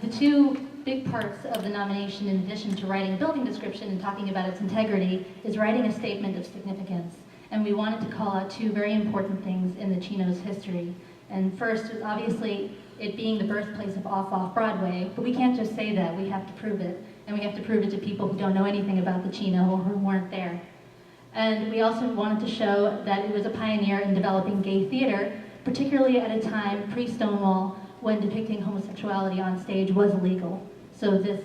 the 2 big parts of the nomination, in addition to writing a building description and talking about its integrity, is writing a statement of significance. And we wanted to call out 2 very important things in the Cino's history. And first was obviously it being the birthplace of Off-Off-Broadway, but we can't just say that, we have to prove it. And we have to prove it to people who don't know anything about the Cino or who weren't there. And we also wanted to show that it was a pioneer in developing gay theater, particularly at a time pre-Stonewall when depicting homosexuality on stage was illegal. So this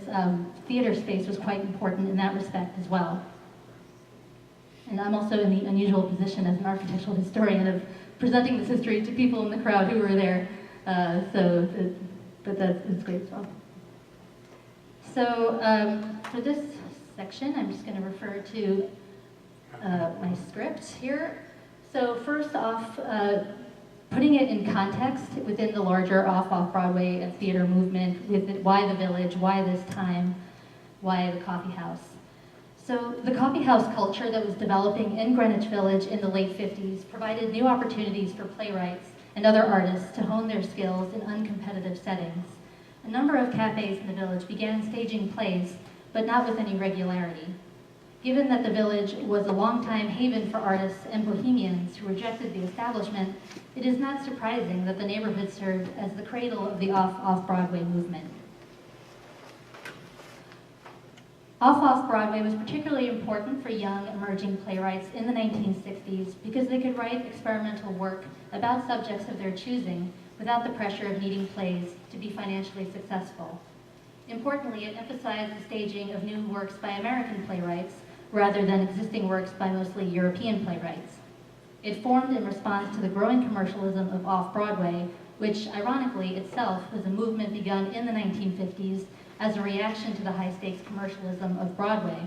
theater space was quite important in that respect as well. And I'm also in the unusual position as an architectural historian of presenting this history to people in the crowd who were there. But that's great as well. So for this section. I'm just going to refer to my script here. So first off, putting it in context within the larger Off-Off-Broadway theater movement, with it, why the Village, why this time, why the coffee house. So the coffee house culture that was developing in Greenwich Village in the late 50s provided new opportunities for playwrights and other artists to hone their skills in uncompetitive settings. A number of cafes in the Village began staging plays, but not with any regularity. Given that the Village was a longtime haven for artists and bohemians who rejected the establishment, it is not surprising that the neighborhood served as the cradle of the Off-Off-Broadway movement. Off-Off-Broadway was particularly important for young, emerging playwrights in the 1960s because they could write experimental work about subjects of their choosing without the pressure of needing plays to be financially successful. Importantly, it emphasized the staging of new works by American playwrights rather than existing works by mostly European playwrights. It formed in response to the growing commercialism of Off-Broadway, which ironically itself was a movement begun in the 1950s as a reaction to the high-stakes commercialism of Broadway.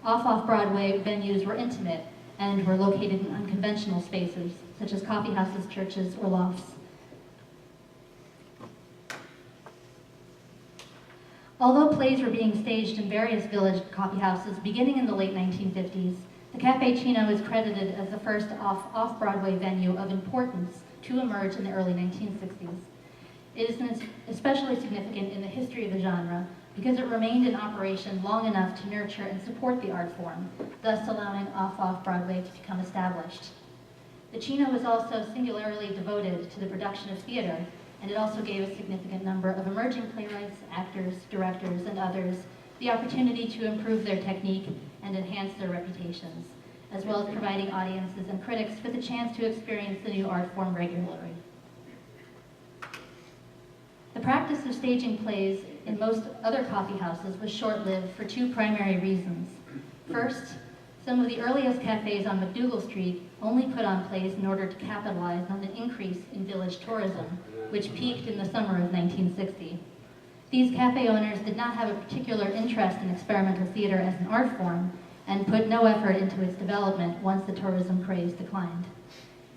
Off-Off-Broadway venues were intimate and were located in unconventional spaces, such as coffee houses, churches, or lofts. Although plays were being staged in various village coffee houses beginning in the late 1950s, the Café Cino is credited as the first off-Broadway venue of importance to emerge in the early 1960s. It is especially significant in the history of the genre because it remained in operation long enough to nurture and support the art form, thus allowing Off-Off-Broadway to become established. The Cino was also singularly devoted to the production of theater, and it also gave a significant number of emerging playwrights, actors, directors, and others the opportunity to improve their technique and enhance their reputations, as well as providing audiences and critics with a chance to experience the new art form regularly. The practice of staging plays in most other coffee houses was short-lived for two primary reasons. First, some of the earliest cafes on MacDougal Street only put on plays in order to capitalize on the increase in village tourism, which peaked in the summer of 1960. These cafe owners did not have a particular interest in experimental theater as an art form and put no effort into its development once the tourism craze declined.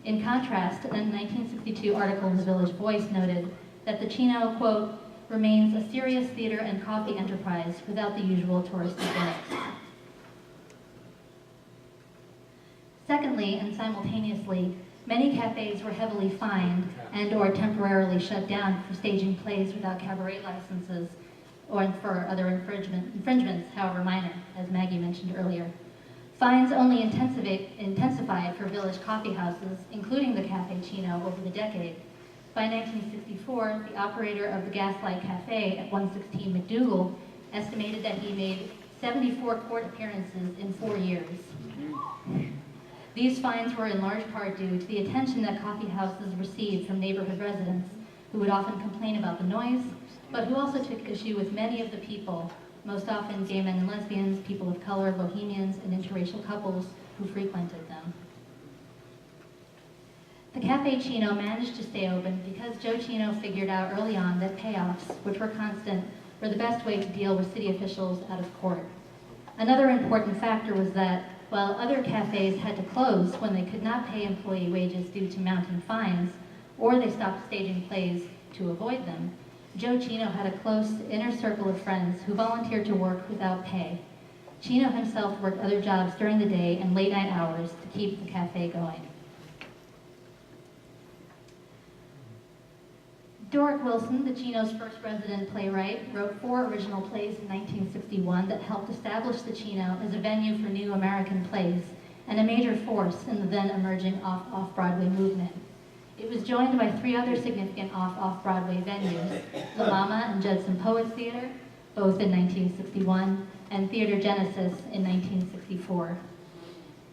In contrast, a 1962 article in the Village Voice noted that the Cino, quote, remains a serious theater and coffee enterprise without the usual touristy gimmicks. Secondly, and simultaneously, many cafes were heavily fined and or temporarily shut down for staging plays without cabaret licenses or for other infringements, however minor, as Maggie mentioned earlier. Fines only intensified for village coffee houses, including the Café Cino, over the decade. By 1964, the operator of the Gaslight Cafe at 116 MacDougal estimated that he made 74 court appearances in 4 years. These fines were in large part due to the attention that coffee houses received from neighborhood residents, who would often complain about the noise, but who also took issue with many of the people, most often gay men and lesbians, people of color, bohemians, and interracial couples who frequented them. The Café Cino managed to stay open because Joe Cino figured out early on that payoffs, which were constant, were the best way to deal with city officials out of court. Another important factor was that while other cafes had to close when they could not pay employee wages due to mounting fines, or they stopped staging plays to avoid them, Joe Cino had a close inner circle of friends who volunteered to work without pay. Cino himself worked other jobs during the day and late night hours to keep the cafe going. Doric Wilson, the Cino's first resident playwright, wrote 4 original plays in 1961 that helped establish the Cino as a venue for new American plays and a major force in the then emerging Off-Broadway movement. It was joined by 3 other significant Off-Broadway venues, La Mama and Judson Poets Theater, both in 1961, and Theater Genesis in 1964.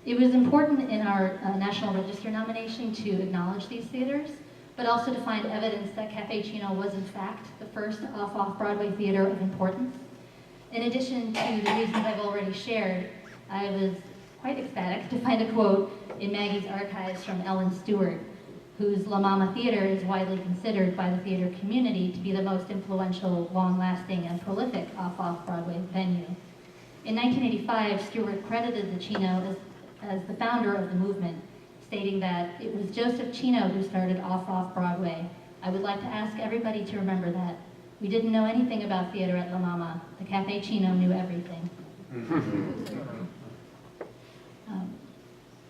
It was important in our National Register nomination to acknowledge these theaters, but also to find evidence that Café Cino was in fact the first Off-Broadway theater of importance. In addition to the reasons I've already shared, I was quite ecstatic to find a quote in Maggie's archives from Ellen Stewart, whose La Mama Theater is widely considered by the theater community to be the most influential, long-lasting, and prolific Off-Broadway venue. In 1985, Stewart credited the Cino as the founder of the movement, stating that it was Joseph Cino who started Off-Off-Broadway. I would like to ask everybody to remember that. We didn't know anything about theater at La Mama. The Café Cino knew everything.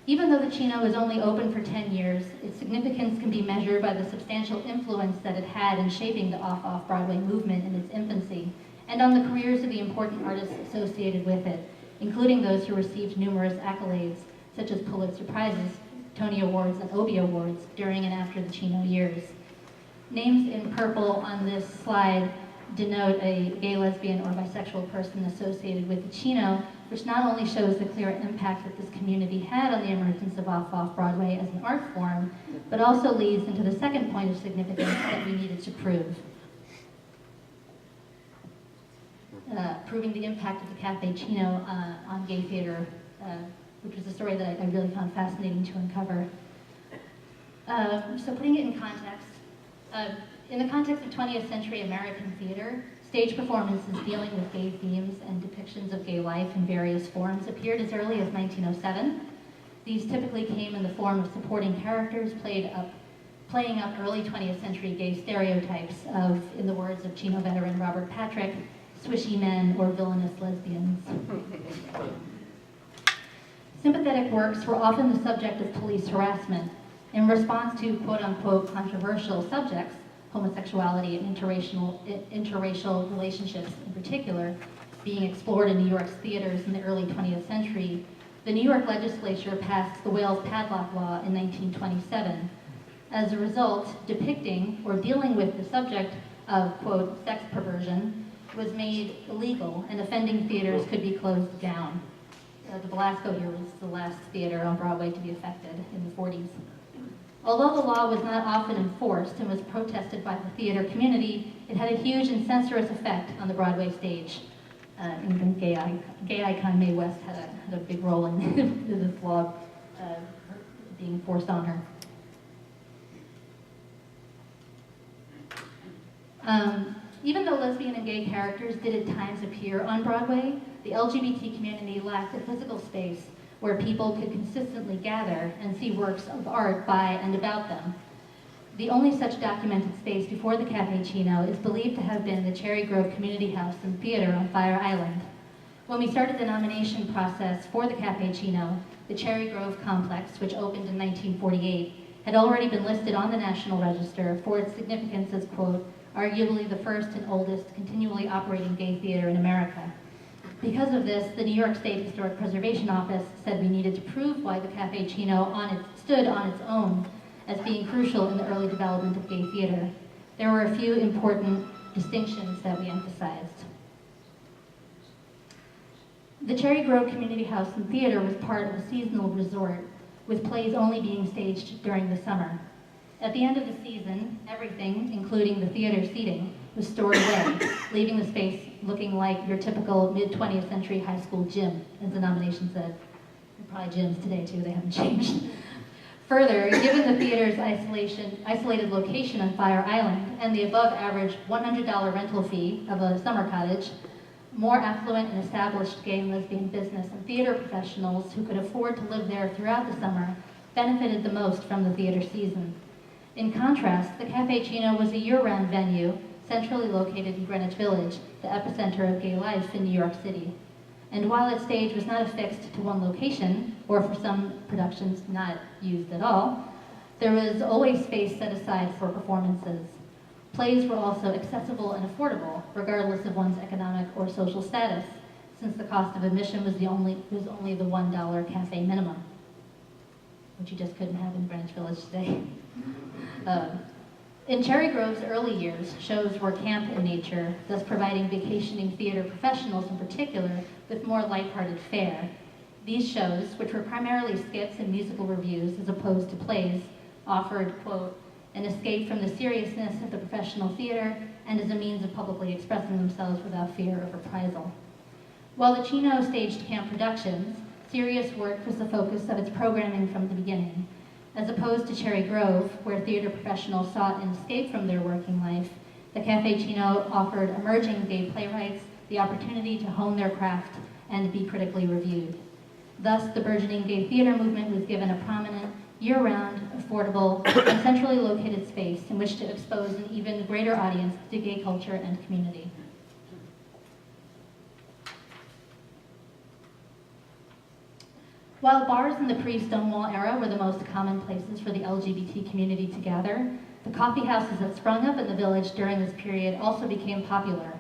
Even though the Cino was only open for 10 years, its significance can be measured by the substantial influence that it had in shaping the Off-Off-Broadway movement in its infancy, and on the careers of the important artists associated with it, including those who received numerous accolades, such as Pulitzer Prizes, Tony Awards, and Obie Awards during and after the Cino years. Names in purple on this slide denote a gay, lesbian, or bisexual person associated with the Cino, which not only shows the clear impact that this community had on the emergence of Off-Off-Broadway as an art form, but also leads into the second point of significance that we needed to prove. Proving the impact of the Café Cino on gay theater, which was a story that I really found fascinating to uncover. So putting it in context, in the context of 20th century American theater, stage performances dealing with gay themes and depictions of gay life in various forms appeared as early as 1907. These typically came in the form of supporting characters playing up early 20th century gay stereotypes of, in the words of Cino veteran Robert Patrick, swishy men or villainous lesbians. Sympathetic works were often the subject of police harassment. In response to quote-unquote controversial subjects, homosexuality and interracial relationships in particular, being explored in New York's theaters in the early 20th century, the New York legislature passed the Wales Padlock Law in 1927. As a result, depicting or dealing with the subject of, quote, sex perversion was made illegal, and offending theaters could be closed down. The Belasco here was the last theater on Broadway to be affected in the 40s. Although the law was not often enforced and was protested by the theater community, it had a huge and censorious effect on the Broadway stage. Even gay icon Mae West had a big role in this law being forced on her. Even though lesbian and gay characters did at times appear on Broadway, the LGBT community lacked a physical space where people could consistently gather and see works of art by and about them. The only such documented space before the Café Cino is believed to have been the Cherry Grove Community House and Theater on Fire Island. When we started the nomination process for the Café Cino, the Cherry Grove complex, which opened in 1948, had already been listed on the National Register for its significance as, quote, arguably the first and oldest continually operating gay theater in America. Because of this, the New York State Historic Preservation Office said we needed to prove why the Café Cino stood on its own as being crucial in the early development of gay theater. There were a few important distinctions that we emphasized. The Cherry Grove Community House and Theater was part of a seasonal resort, with plays only being staged during the summer. At the end of the season, everything, including the theater seating, was stored away, leaving the space looking like your typical mid-20th century high school gym, as the nomination said. They're probably gyms today too, they haven't changed. Further, given the theater's isolated location on Fire Island and the above average $100 rental fee of a summer cottage, more affluent and established gay and lesbian business and theater professionals who could afford to live there throughout the summer benefited the most from the theater season. In contrast, the Café Cino was a year-round venue centrally located in Greenwich Village, the epicenter of gay life in New York City. And while its stage was not affixed to one location, or for some productions not used at all, there was always space set aside for performances. Plays were also accessible and affordable, regardless of one's economic or social status, since the cost of admission was only the $1 cafe minimum, which you just couldn't have in Greenwich Village today. In Cherry Grove's early years, shows were camp in nature, thus providing vacationing theater professionals in particular with more lighthearted fare. These shows, which were primarily skits and musical reviews as opposed to plays, offered, quote, an escape from the seriousness of the professional theater and as a means of publicly expressing themselves without fear of reprisal. While the Cino staged camp productions, serious work was the focus of its programming from the beginning. As opposed to Cherry Grove, where theater professionals sought an escape from their working life, the Café Cino offered emerging gay playwrights the opportunity to hone their craft and be critically reviewed. Thus, the burgeoning gay theater movement was given a prominent, year-round, affordable, and centrally located space in which to expose an even greater audience to gay culture and community. While bars in the pre-Stonewall era were the most common places for the LGBT community to gather, the coffee houses that sprung up in the village during this period also became popular.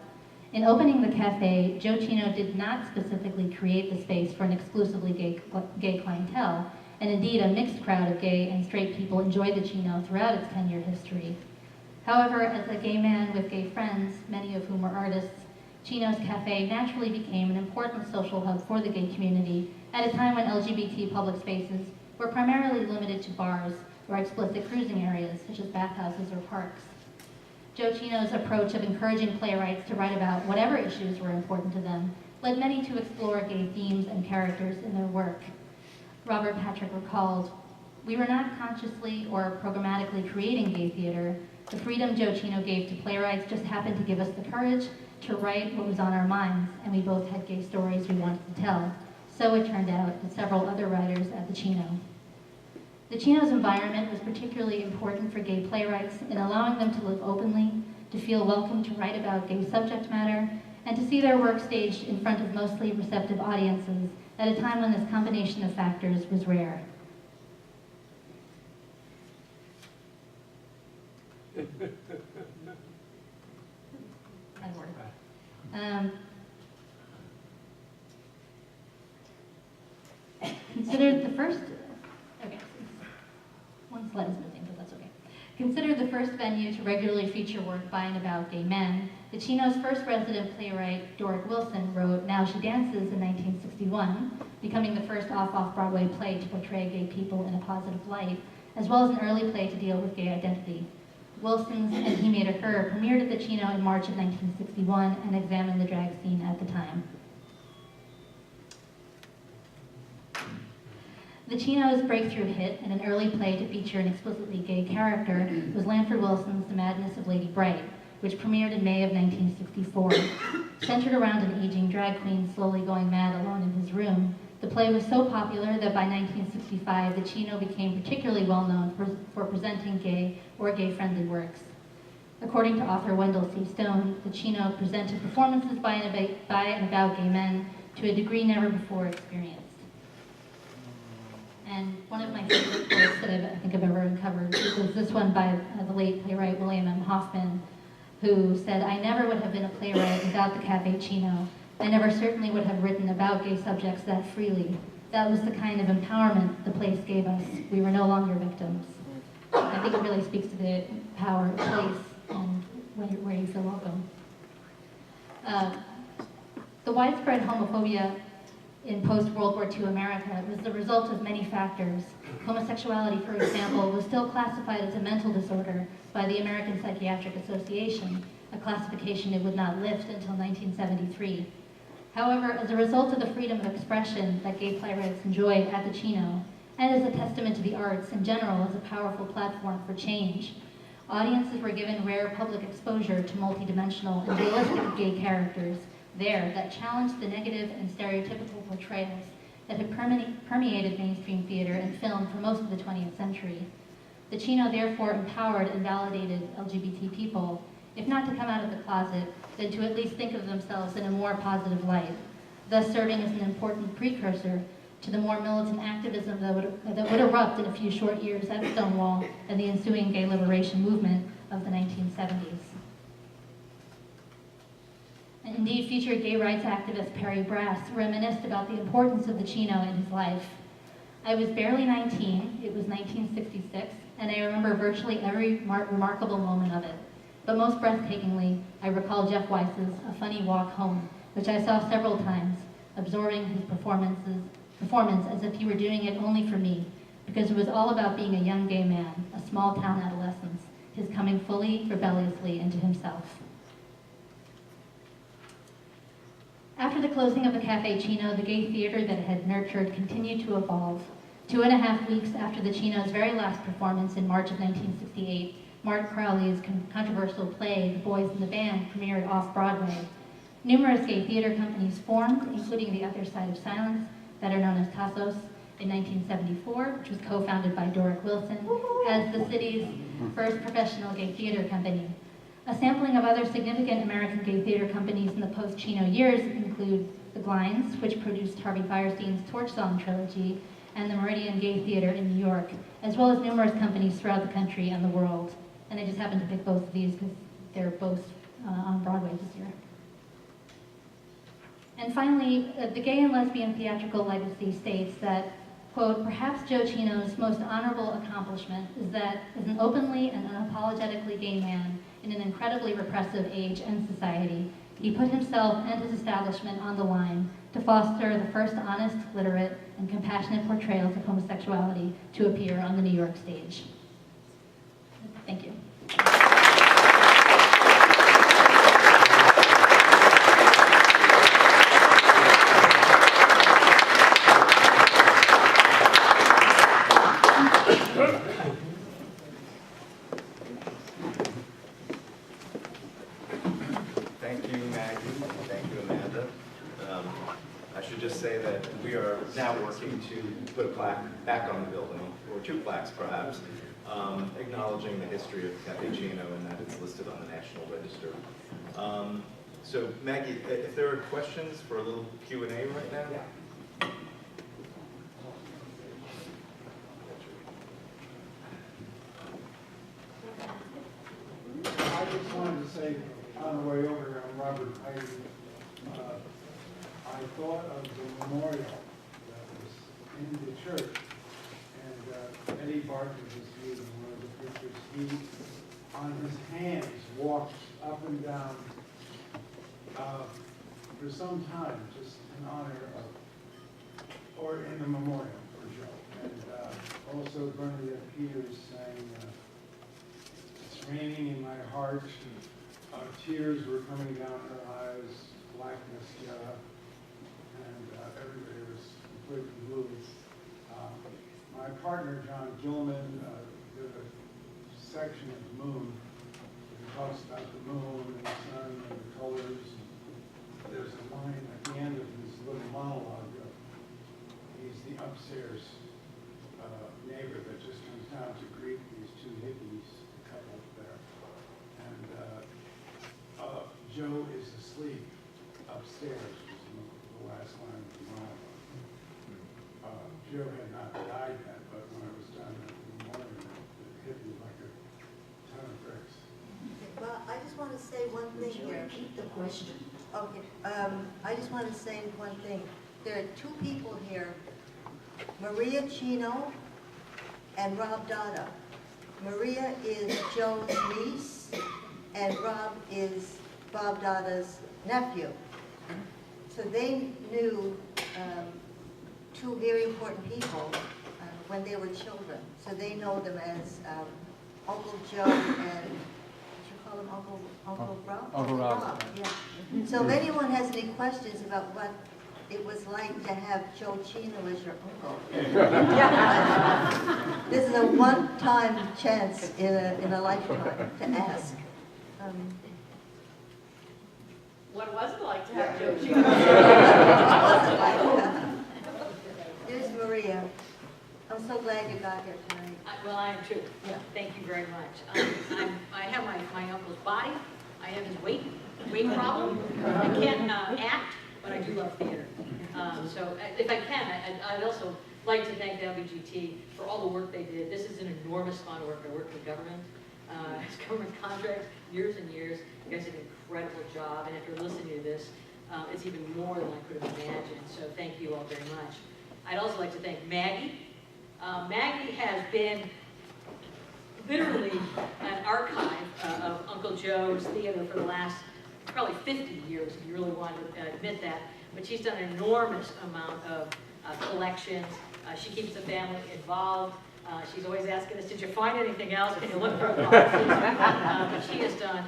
In opening the cafe, Joe Cino did not specifically create the space for an exclusively gay clientele, and indeed a mixed crowd of gay and straight people enjoyed the Cino throughout its 10-year history. However, as a gay man with gay friends, many of whom were artists, Cino's Cafe naturally became an important social hub for the gay community at a time when LGBT public spaces were primarily limited to bars or explicit cruising areas, such as bathhouses or parks. Joe Cino's approach of encouraging playwrights to write about whatever issues were important to them led many to explore gay themes and characters in their work. Robert Patrick recalled, "We were not consciously or programmatically creating gay theater. The freedom Joe Cino gave to playwrights just happened to give us the courage to write what was on our minds, and we both had gay stories we wanted to tell. So it turned out that several other writers at the Cino." The Cino's environment was particularly important for gay playwrights in allowing them to live openly, to feel welcome to write about gay subject matter, and to see their work staged in front of mostly receptive audiences at a time when this combination of factors was rare. That'd work. Considered the first, okay, one slide is missing, but that's okay. Considered the first venue to regularly feature work by and about gay men, the Cino's first resident playwright, Doric Wilson, wrote Now She Dances in 1961, becoming the first Off-Off-Broadway play to portray gay people in a positive light, as well as an early play to deal with gay identity. Wilson's And He Made a Her premiered at the Cino in March of 1961 and examined the drag scene at the time. The Cino's breakthrough hit and an early play to feature an explicitly gay character was Lanford Wilson's The Madness of Lady Bright, which premiered in May of 1964. Centered around an aging drag queen slowly going mad alone in his room, the play was so popular that by 1965, the Cino became particularly well known for presenting gay or gay-friendly works. According to author Wendell C. Stone, the Cino presented performances by and about gay men to a degree never before experienced. And one of my favorite quotes that I think I've ever uncovered was this one by the late playwright William M. Hoffman, who said, "I never would have been a playwright without the Café Cino. I never certainly would have written about gay subjects that freely. That was the kind of empowerment the place gave us. We were no longer victims." I think it really speaks to the power of place and where you feel welcome. The widespread homophobia in post-World War II America was the result of many factors. Homosexuality, for example, was still classified as a mental disorder by the American Psychiatric Association, a classification it would not lift until 1973. However, as a result of the freedom of expression that gay playwrights enjoyed at the Cino, and as a testament to the arts in general as a powerful platform for change, audiences were given rare public exposure to multidimensional and realistic gay characters there that challenged the negative and stereotypical portrayals that had permeated mainstream theater and film for most of the 20th century. The Cino therefore empowered and validated LGBT people, if not to come out of the closet, then to at least think of themselves in a more positive light, thus serving as an important precursor to the more militant activism that would erupt in a few short years at Stonewall and the ensuing gay liberation movement of the 1970s. And indeed, future gay rights activist Perry Brass reminisced about the importance of the Cino in his life. "I was barely 19, it was 1966, and I remember virtually every remarkable moment of it. But most breathtakingly, I recall Jeff Weiss's A Funny Walk Home, which I saw several times, absorbing his performance as if he were doing it only for me, because it was all about being a young gay man, a small-town adolescence, his coming fully, rebelliously into himself." After the closing of the Café Cino, the gay theater that it had nurtured continued to evolve. 2.5 weeks after the Cino's very last performance in March of 1968, Mark Crowley's controversial play, The Boys in the Band, premiered off-Broadway. Numerous gay theater companies formed, including The Other Side of Silence, better known as Tassos, in 1974, which was co-founded by Doric Wilson as the city's first professional gay theater company. A sampling of other significant American gay theater companies in the post-Cino years include the Blinds, which produced Harvey Fierstein's Torch Song trilogy, and the Meridian Gay Theater in New York, as well as numerous companies throughout the country and the world. And I just happened to pick both of these because they're both on Broadway this year. And finally, the Gay and Lesbian Theatrical Legacy states that, quote, perhaps Joe Cino's most honorable accomplishment is that as an openly and unapologetically gay man in an incredibly repressive age and society, he put himself and his establishment on the line to foster the first honest, literate, and compassionate portrayals of homosexuality to appear on the New York stage. Thank you. Thank you, Maggie. Thank you, Amanda. I should just say that we are now working to put a plaque back on the building, or two plaques perhaps, acknowledging the history of Café Cino and that it's listed on the National Register. So Maggie, if there are questions for a little Q&A right now? Yeah. I just wanted to say, on the way over here, I'm Robert. I thought of the memorial that was in the church, and Eddie Barton was using one of the pictures. He, on his hands, walked up and down for some time, just in honor of, or in the memorial for Joe. And also Cornelia Peters sang, "It's raining in my heart." Tears were coming down her eyes, blackness, and everybody was completely moved. My partner, John Gilman, did a section of the moon. He talks about the moon and the sun and the colors. There's a line at the end of his little monologue. He's the upstairs neighbor that just comes down to greet these two hippies, the couple there. And Joe is asleep upstairs, was the last line of the monologue. Joe had not died yet, but when it was done at the memorial, it hit me like a ton of bricks. Well, I just want to say one thing here. Repeat the question. Okay, I just want to say one thing. There are two people here, Maria Cino and Rob Dada. Maria is Joe's niece, and Rob is Bob Dada's nephew. So they knew two very important people when they were children. So they know them as Uncle Joe and, what you call him, Uncle Rob? Uncle Rob. Yeah. So if anyone has any questions about what it was like to have Joe Cino as your uncle, this is a one-time chance in a lifetime to ask. What was it like to have Joe Cino? Here's Maria. I'm so glad you got here tonight. Well, I am too. Yeah. Thank you very much. I have my uncle's body. I have his weight problem. I can't act, but I do love theater. So if I can, I'd also like to thank the LGBT for all the work they did. This is an enormous amount of work. I work with government, as government contracts, years and years. You guys did an incredible job, and if you're listening to this, it's even more than I could have imagined. So thank you all very much. I'd also like to thank Maggie. Maggie has been literally an archive of Uncle Joe's theater for the last probably 50 years, if you really want to admit that. But she's done an enormous amount of collections. She keeps the family involved. She's always asking us, did you find anything else? Can you look for it? But she has done,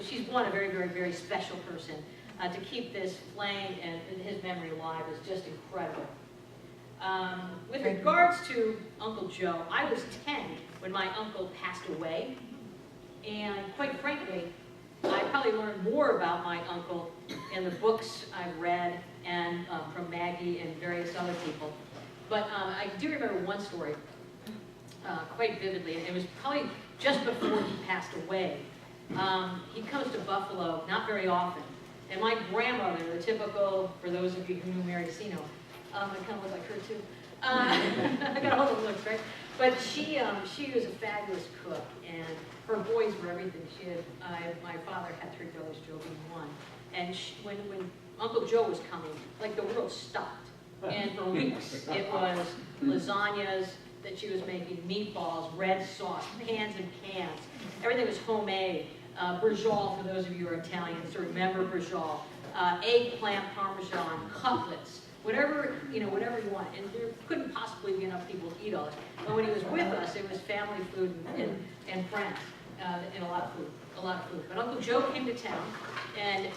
she's one a very, very, very special person. To keep this flame and his memory alive is just incredible. With regards to Uncle Joe, I was 10 when my uncle passed away. And quite frankly, I probably learned more about my uncle in the books I've read and from Maggie and various other people. But I do remember one story quite vividly, and it was probably just before he passed away. He comes to Buffalo not very often, and my grandmother, the typical, for those of you who knew Magie Dominic, I kind of look like her too. I got all the looks, right? But she was a fabulous cook, and her boys were everything. My father had 3 brothers, Joe being one. And when Uncle Joe was coming, like the world stopped. And for weeks, it was lasagnas that she was making, meatballs, red sauce, pans and cans. Everything was homemade. Brujol, for those of you who are Italians to remember brujol. Eggplant parmesan, cutlets. Whatever you want, and there couldn't possibly be enough people to eat all this. But when he was with us, it was family food and friends, and a lot of food. But Uncle Joe came to town, and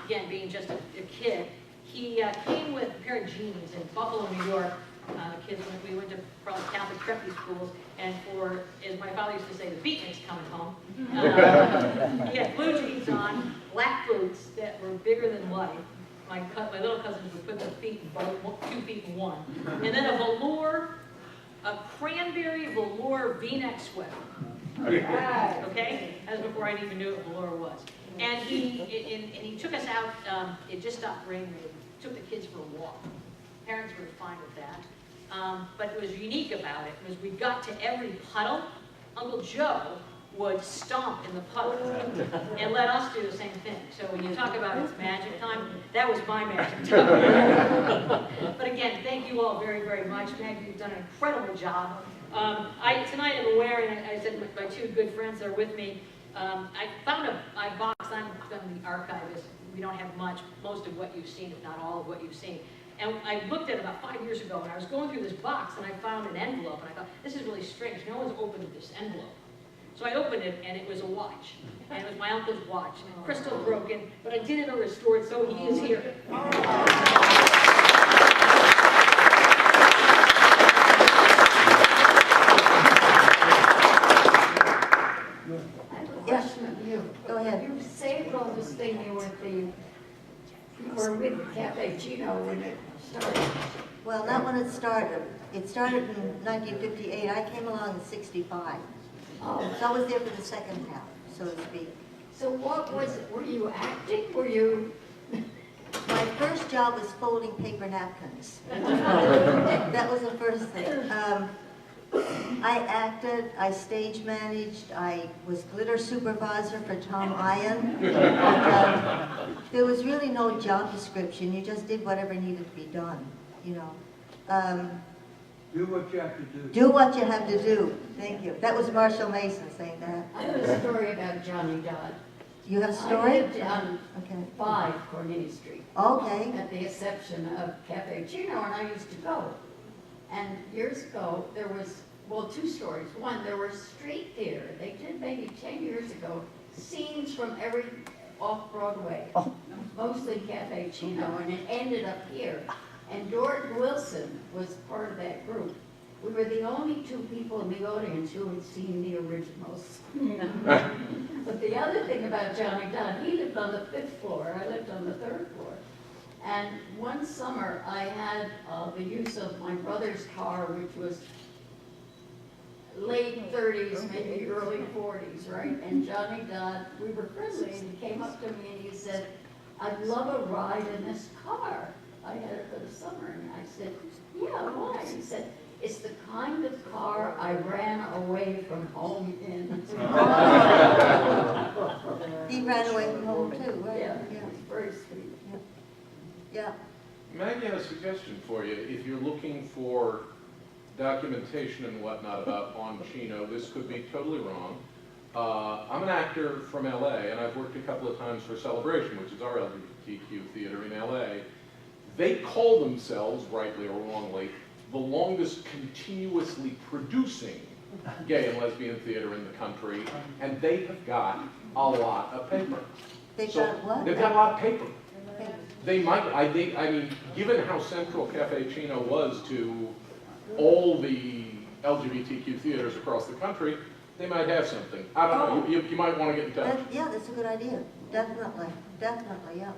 again, being just a kid, he came with a pair of jeans in Buffalo, New York. The kids, we went to probably Catholic preppy schools, and for, as my father used to say, the beatnik's coming home. He had blue jeans on, black boots that were bigger than life. My little cousins would put their feet in both, 2 feet in one. And then a cranberry velour V-neck sweater. Okay? That was before I even knew what velour was. And he took us out, it just stopped raining. He took the kids for a walk. Parents were fine with that. But what was unique about it was we got to every puddle. Uncle Joe would stomp in the puddle and let us do the same thing. So when you talk about it's magic time, that was my magic time. But again, thank you all very, very much. Maggie, you've done an incredible job. Tonight I'm wearing, I said my 2 good friends that are with me, I found a box. I'm the archivist. We don't have much, most of what you've seen, if not all of what you've seen. And I looked at it about 5 years ago, and I was going through this box, and I found an envelope, and I thought, this is really strange. No one's opened this envelope. So I opened it, and it was a watch. And it was my uncle's watch. And crystal broken, but I did it restored, so he is here. Question of you. Go ahead. You saved all this thing you were with Café Cino when it started. Well, not when it started. It started in 1958. I came along in 65. Oh, So I was there for the second half, so to speak. so what was it? Were you acting? Were you? My first job was folding paper napkins. That was the first thing. I acted, I stage managed, I was glitter supervisor for Tom Ian. There was really no job description, you just did whatever needed to be done, you know. Do what you have to do. Do what you have to do, thank you. That was Marshall Mason saying that. I have a story about Johnny Dodd. You have a I story? lived on Okay. 5 Cornelia Street Okay. at the exception of Café Cino, and I used to go. And years ago, there was, well, 2 stories. One, there was street theater. They did maybe 10 years ago, scenes from every Off-Broadway, mostly Café Cino, and it ended up here. And Dorothy Wilson was part of that group. We were the only 2 people in the audience who had seen the originals. But the other thing about Johnny Dodd, he lived on the 5th floor, I lived on the 3rd floor. And one summer I had the use of my brother's car, which was late 30s, maybe early 40s, right? And Johnny Dodd, we were friendly, and he came up to me and he said, I'd love a ride in this car. I had it for the summer, and I said, yeah, why? He said, it's the kind of car I ran away from home in. He ran away from home too, right? Yeah, it was very sweet. Yeah. Maggie has a suggestion for you. If you're looking for documentation and whatnot about on Cino, this could be totally wrong. I'm an actor from LA, and I've worked a couple of times for Celebration, which is our LGBTQ theater in LA. They call themselves, rightly or wrongly, the longest continuously producing gay and lesbian theater in the country, and they have got a lot of paper. They've got what? They've got a lot of paper. Okay. They might, I mean, given how central Café Cino was to all the LGBTQ theaters across the country, They might have something. I don't know. You might want to get in touch. Yeah, that's a good idea. Definitely, definitely, yeah.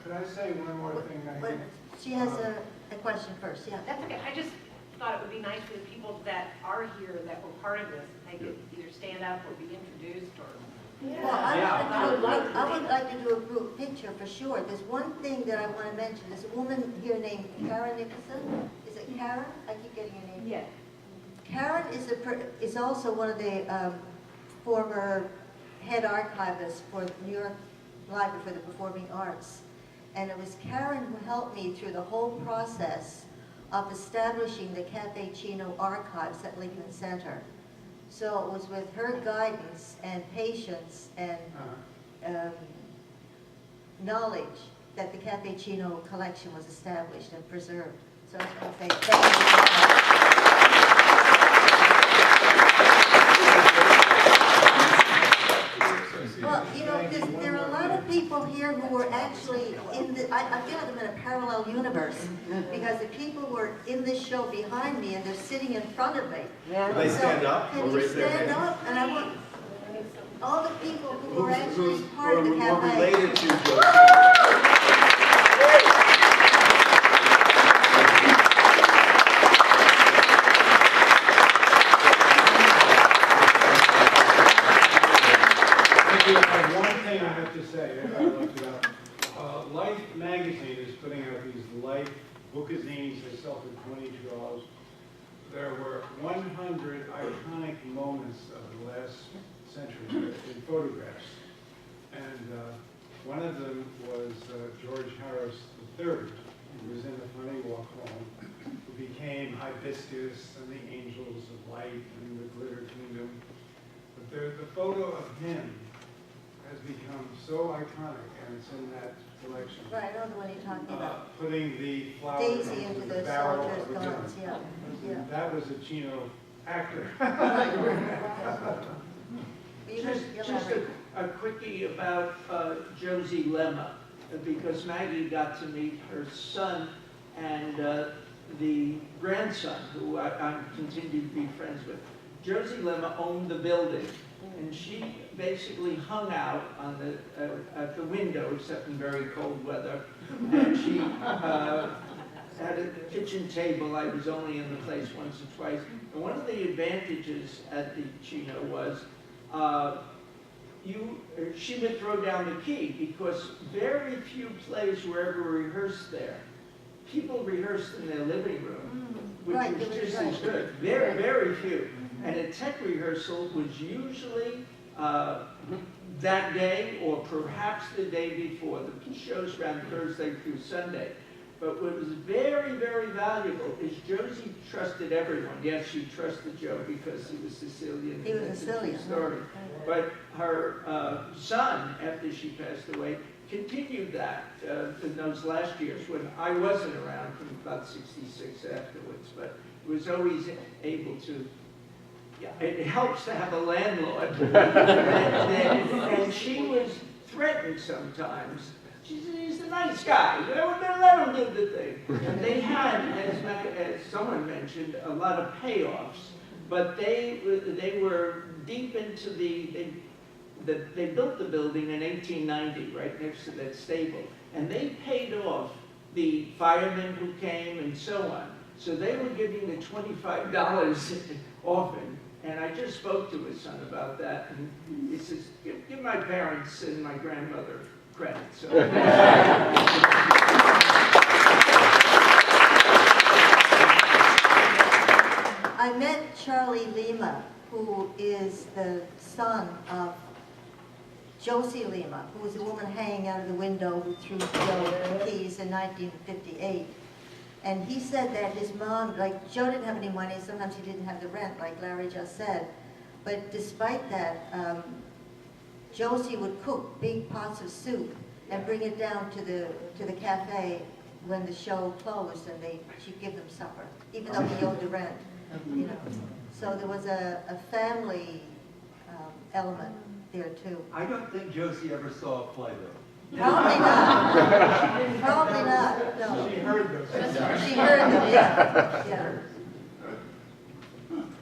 Could I say one more thing? But she has a question first, yeah. That's okay. I just thought it would be nice for the people that are here that were part of this, they could either stand up or be introduced or. Well, I would like to do a group picture for sure. There's one thing that I want to mention. There's a woman here named Karen Nicholson. Is it Karen? I keep getting her name. Yeah. Karen is also one of the former head archivists for New York Library for the Performing Arts. And it was Karen who helped me through the whole process of establishing the Café Cino archives at Lincoln Center. So it was with her guidance and patience and knowledge that the Café Cino collection was established and preserved. So I just want to say thank you. Well, you know, there are a lot of people here who were actually in the, I feel like I'm in a parallel universe, because the people were in this show behind me and they're sitting in front of me. Can they stand up or Can you raise their stand hand? up? And I want all the people who were actually Who's part of the more cafe. related to Joe Cino? One thing I have to say, I looked it up. Life magazine is putting out these Life bookazines. They sell for $22. There were 100 iconic moments of the last century in photographs. And one of them was George Harris III, who was in the Funny Walk Home, who became Hibiscus and the Angels of Light and the Glitter Kingdom. But the photo of him has become so iconic, and it's in that collection. Right, I know the one you're talking about. Putting the flower Daisy into the barrel soldier's of a garments, gun. yeah. That was a Cino actor. Just a quickie about Josie Lemma, because Maggie got to meet her son and the grandson, who I continue to be friends with. Josie Lemma owned the building, and she basically hung out on at the window, except in very cold weather. And she had a kitchen table. I was only in the place once or twice. And one of the advantages at the Cino was she would throw down the key, because very few plays were ever rehearsed there. People rehearsed in their living room, which Right, was just right. as good. Very, very few. And a tech rehearsal was usually that day or perhaps the day before. The shows ran Thursday through Sunday. But what was very, very valuable is Josie trusted everyone. Yes, she trusted Joe because he was Sicilian. He was and that's a Sicilian. true story. But her son, after she passed away, continued that in those last years when I wasn't around, from about 66 afterwards. But it was always able to. Yeah, it helps to have a landlord. and she was threatened sometimes. She said, he's a nice guy. You know, we're going to let him do the thing. And they had, as someone mentioned, a lot of payoffs. But they were deep into they built the building in 1890, right next to that stable. And they paid off the firemen who came and so on. So they were giving the $25 often. And I just spoke to his son about that, and he says, give my parents and my grandmother credit. So. I met Charlie Lima, who is the son of Josie Lima, who was a woman hanging out of the window who threw Joe the keys in 1958. And he said that his mom, like Joe didn't have any money, sometimes he didn't have the rent, like Larry just said. But despite that, Josie would cook big pots of soup and bring it down to the cafe when the show closed, and she'd give them supper, even though he owed the rent. You know, so there was a family element there too. I don't think Josie ever saw a play though. Probably not. Probably not. No. She heard those. She heard them. Yeah. Yeah.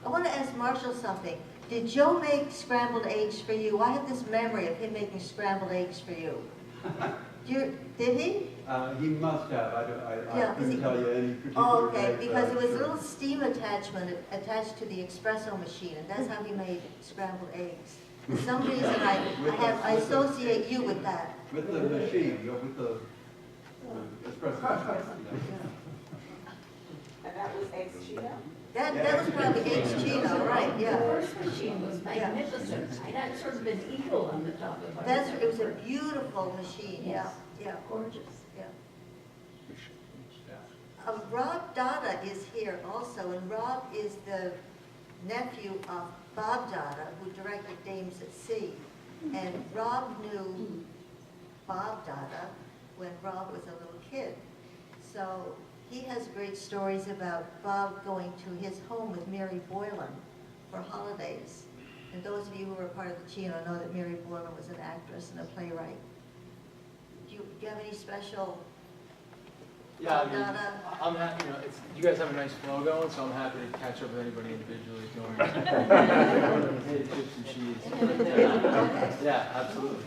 I want to ask Marshall something. Did Joe make scrambled eggs for you? I have this memory of him making scrambled eggs for you. Did he? He must have. I Yeah, couldn't tell you any particular Oh, okay, date, because but it was a sure. little steam attachment attached to the espresso machine, and that's how he made scrambled eggs. For some reason, I associate you with that. With the machine, with the espresso machine. And that was ex Chino? That was probably eggs Chino, right, The yeah. first machine was magnificent. It had sort of an eagle on the top of it. It was a beautiful machine, yeah, Yes. yeah, Gorgeous. yeah. Rob Dada is here also, and Rob is the nephew of Bob Dada, who directed Dames at Sea. And Rob knew Bob Dada when Rob was a little kid. So he has great stories about Bob going to his home with Mary Boylan for holidays. And those of you who were part of the Cino know that Mary Boylan was an actress and a playwright. Do you have any special Yeah, I Bob mean, Dada? I'm happy, you guys have a nice flow going, so I'm happy to catch up with anybody individually during chips and cheese. Yeah, absolutely.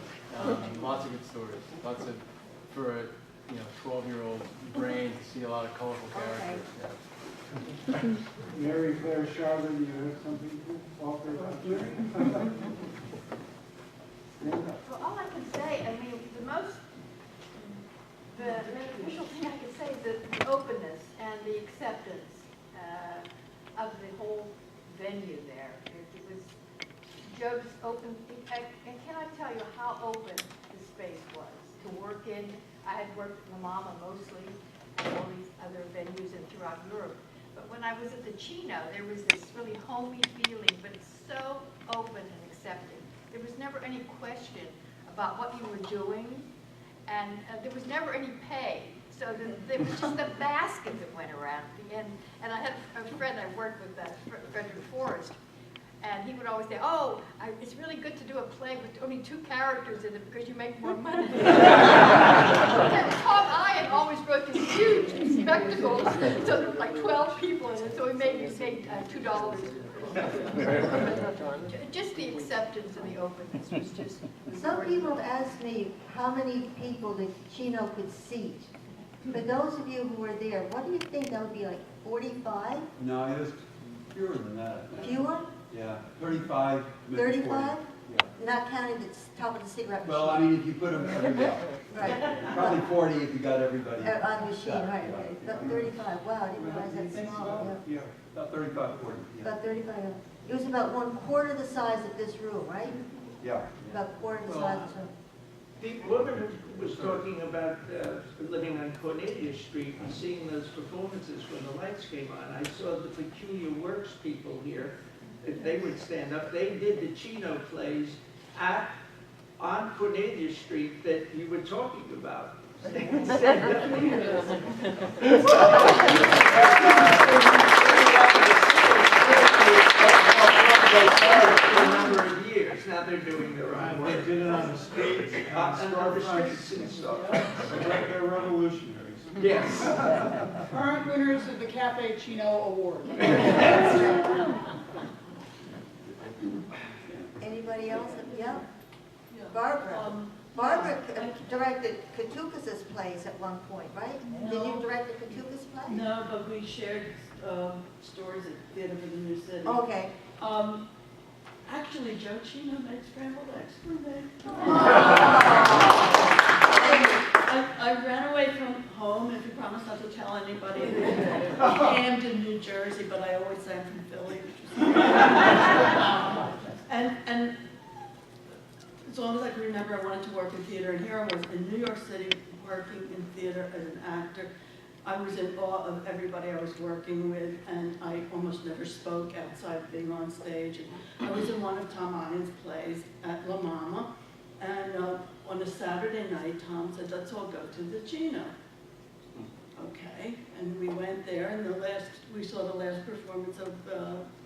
Lots of good stories. Lots of, for a 12-year-old brain to see a lot of colorful characters. Yeah. Mary Claire Charlotte, you have something to offer about Mary? Well, all I can say, I mean, the beneficial thing I could say is the openness and the acceptance of the whole venue there. It was Joe just opened, and can I tell you how open the space was to work in? I had worked with La Mama mostly, and all these other venues and throughout Europe. But when I was at the Cino, there was this really homey feeling, but it's so open and accepting. There was never any question about what you were doing, and there was never any pay. So there was just the basket that went around at the end. And I had a friend I worked with, Frederick Forrest, and he would always say, oh, it's really good to do a play with only 2 characters in it because you make more money. Tom Ian always wrote these huge spectacles, so there were like 12 people in it, so we made $2. Just the acceptance and the openness was just... Some people have asked me how many people the Cino could seat. For those of you who were there, what do you think? That would be like 45? No, it was fewer than that. Fewer? Yeah, 35, maybe 40. 35? Yeah. Not counting the top of the cigarette machine. Well, I mean, if you put them everybody, Right. probably 40 if you got everybody. On the machine, Yeah, right, yeah. right. About 35, wow, I didn't realize that small. Yeah. Yeah, about 35, 40. Yeah. About 35, yeah. It was about 1/4 the size of this room, right? Yeah. About 1/4 the size of this room. The woman who was talking about living on Cornelia Street and seeing those performances when the lights came on. I saw the Peculiar Works people here. If they would stand up, they did the Cino plays on Cornelia Street that you were talking about. They would stand for a number of years. Now they're doing their own They work. did it on the streets, On the storefronts. streets and stuff. They're revolutionaries. Yes. Current winners of the Café Cino Award. Anybody else? Yeah? Barbara. Barbara directed Katukas' plays at one point, right? Did you direct the Katukas play? No, but we shared stories at Theater for the New City. Okay. Actually, Joe Cino made scrambled eggs for me. I ran away from home, if you promise not to tell anybody, Camden, New Jersey, but I always say I'm from Philly, which was and as long as I can remember, I wanted to work in theater, and here I was in New York City working in theater as an actor. I was in awe of everybody I was working with, and I almost never spoke outside of being on stage. And I was in one of Tom Ian's plays at La Mama, and on a Saturday night, Tom said, let's all go to the Cino. Okay, and we went there, and we saw the last performance of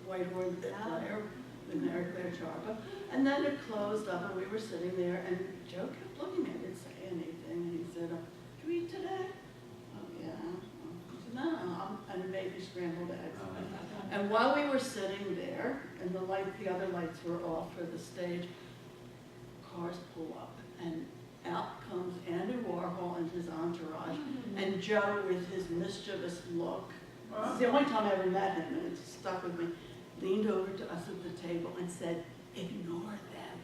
Whitehorn Player with Mary Claire Charba, and then it closed up, and we were sitting there, and Joe kept looking at me, didn't say anything, and he said, "Did you eat today?" "Oh, yeah." He said, "No, and maybe scrambled eggs." And while we were sitting there, and the other lights were off for the stage, cars pull up, and out comes Andy Warhol and his entourage, and Joe with his mischievous look. This is the only time I ever met him, and it stuck with me. Leaned over to us at the table and said, "Ignore them."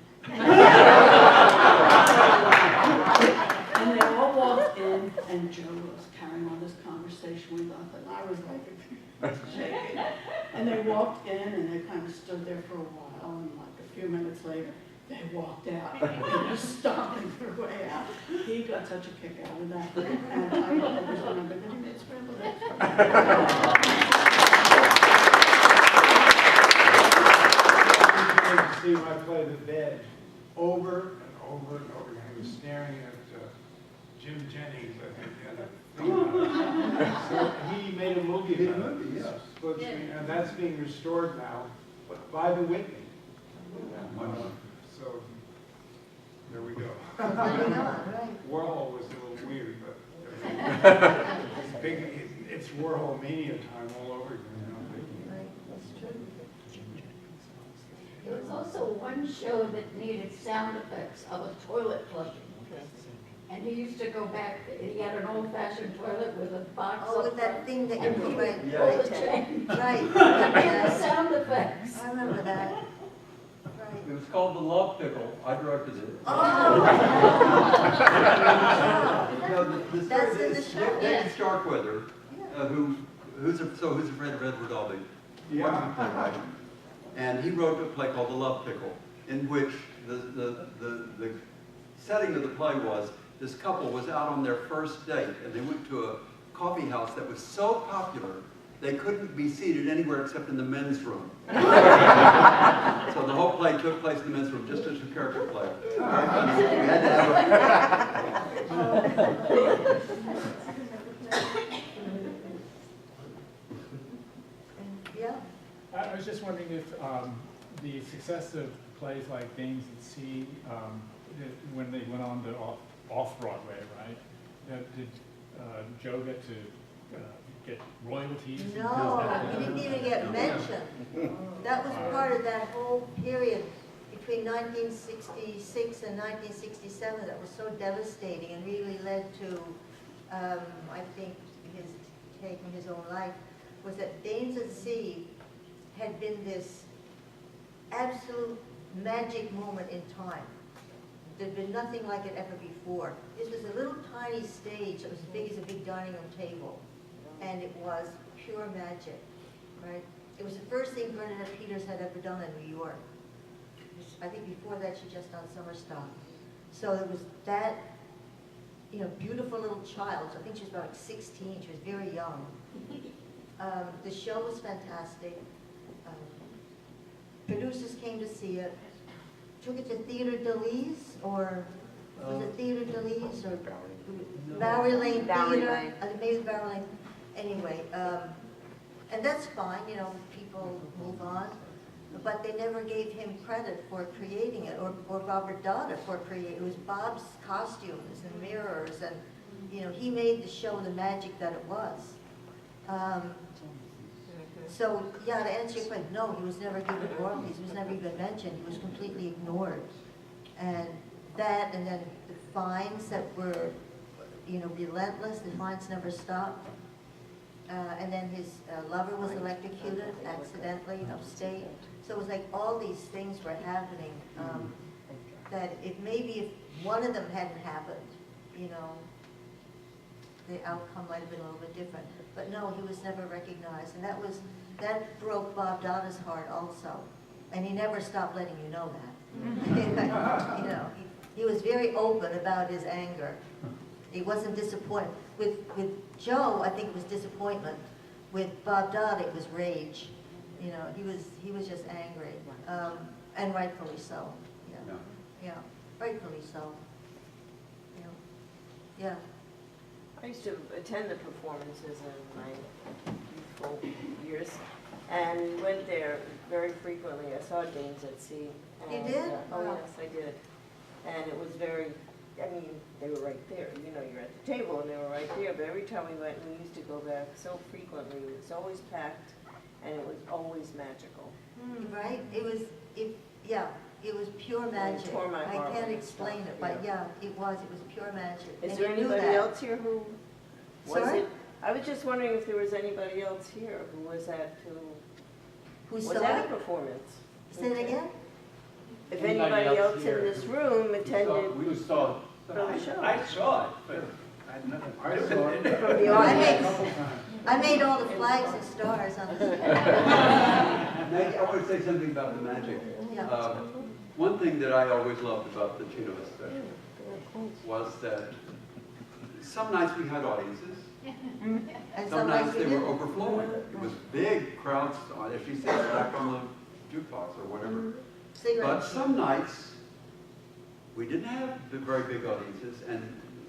And they all walked in, and Joe was carrying on this conversation with us, and I was like shaking. And they walked in, and they kind of stood there for a while, and like a few minutes later, they walked out, and they were stomping their way out. He got such a kick out of that, and I always remember that he made scrambled eggs. See him, I play the bed over and over and over again. He was staring at Jim Jennings, I think, the other thing. So he made a movie about it. Yes. Split screen, and that's being restored now by the Whitney. So there we go. Warhol was a little weird, but it's Warhol mania time all over again. Right, that's true. There was also one show that needed sound effects of a toilet flushing. And he used to go back, he had an old-fashioned toilet with a box. Oh, with that thing that you and he would right. pull the chain. Right. And sound effects. I remember that. Right. It was called the Love Pickle. I directed it. Oh! That's in the show. David Starkweather, who's afraid of Edward Albee? Yeah. Playwright. And he wrote a play called The Love Pickle, in which the setting of the play was this couple was out on their first date, and they went to a coffee house that was so popular they couldn't be seated anywhere except in the men's room. So the whole play took place in the men's room, just as a character play. We had to have Yeah. I was just wondering if the success of plays like Dames at Sea, when they went on to Off-Broadway, right? Did Joe get to get royalties? No, he didn't even get mentioned. That was part of that whole period between 1966 and 1967 that was so devastating and really led to, I think, his taking his own life, was that Dames at Sea had been this absolute magic moment in time. There'd been nothing like it ever before. This was a little tiny stage that was as big as a big dining room table, and it was pure magic, right? It was the first thing Bernadette Peters had ever done in New York. I think before that she'd just done summer stock. So there was that, you know, beautiful little child. I think she was about 16. She was very young. The show was fantastic. Producers came to see it. Took it to Theatre de Lys, or was it Theatre de Lys, or Bowery Lane Theatre? Maybe it was Bowery Lane. Anyway, and that's fine, you know, people move on. But they never gave him credit for creating it, or Robert Dada for creating it. It was Bob's costumes and mirrors, and, you know, he made the show the magic that it was. So, yeah, to answer your question, no, he was never given royalties. He was never even mentioned. He was completely ignored. And that, and then the fines that were, you know, relentless. The fines never stopped. And then his lover was electrocuted accidentally upstate. So it was like all these things were happening that if maybe if one of them hadn't happened, you know, the outcome might have been a little bit different. But no, he was never recognized. And that broke Bob Donna's heart also. And he never stopped letting you know that. You know, he was very open about his anger. He wasn't disappointed. With Joe, I think it was disappointment. With Bob Dodd, it was rage. You know, he was just angry, and rightfully so. Yeah, yeah, rightfully so. Yeah. I used to attend the performances in my youthful years, and went there very frequently. I saw Dames at Sea. You did? Oh, yes, I did. And it was very, I mean, they were right there. You know, you're at the table and they were right there. But every time we went, we used to go back so frequently. It was always packed. and it was always magical. Right? It was pure magic. tore my heart I can't when it explain stopped, it, but yeah, it was pure magic. Is And there you knew anybody that. else here who was Sorry? it? I was just wondering if there was anybody else here who was at Who was saw at it? a performance. Say it again? If anybody else in here this room attended We saw it. from the show. I saw it, but I'd never. I saw it. From the I audience. made, I made all the flags and stars on the. I want to say something about the magic. Yeah. One thing that I always loved about the Cino special was that some nights we had audiences, And some nights we they were didn't. overflowing. It was big crowds, as she said, back on the jukebox or whatever. But Cigarettes. some nights, we didn't have the very big audiences, and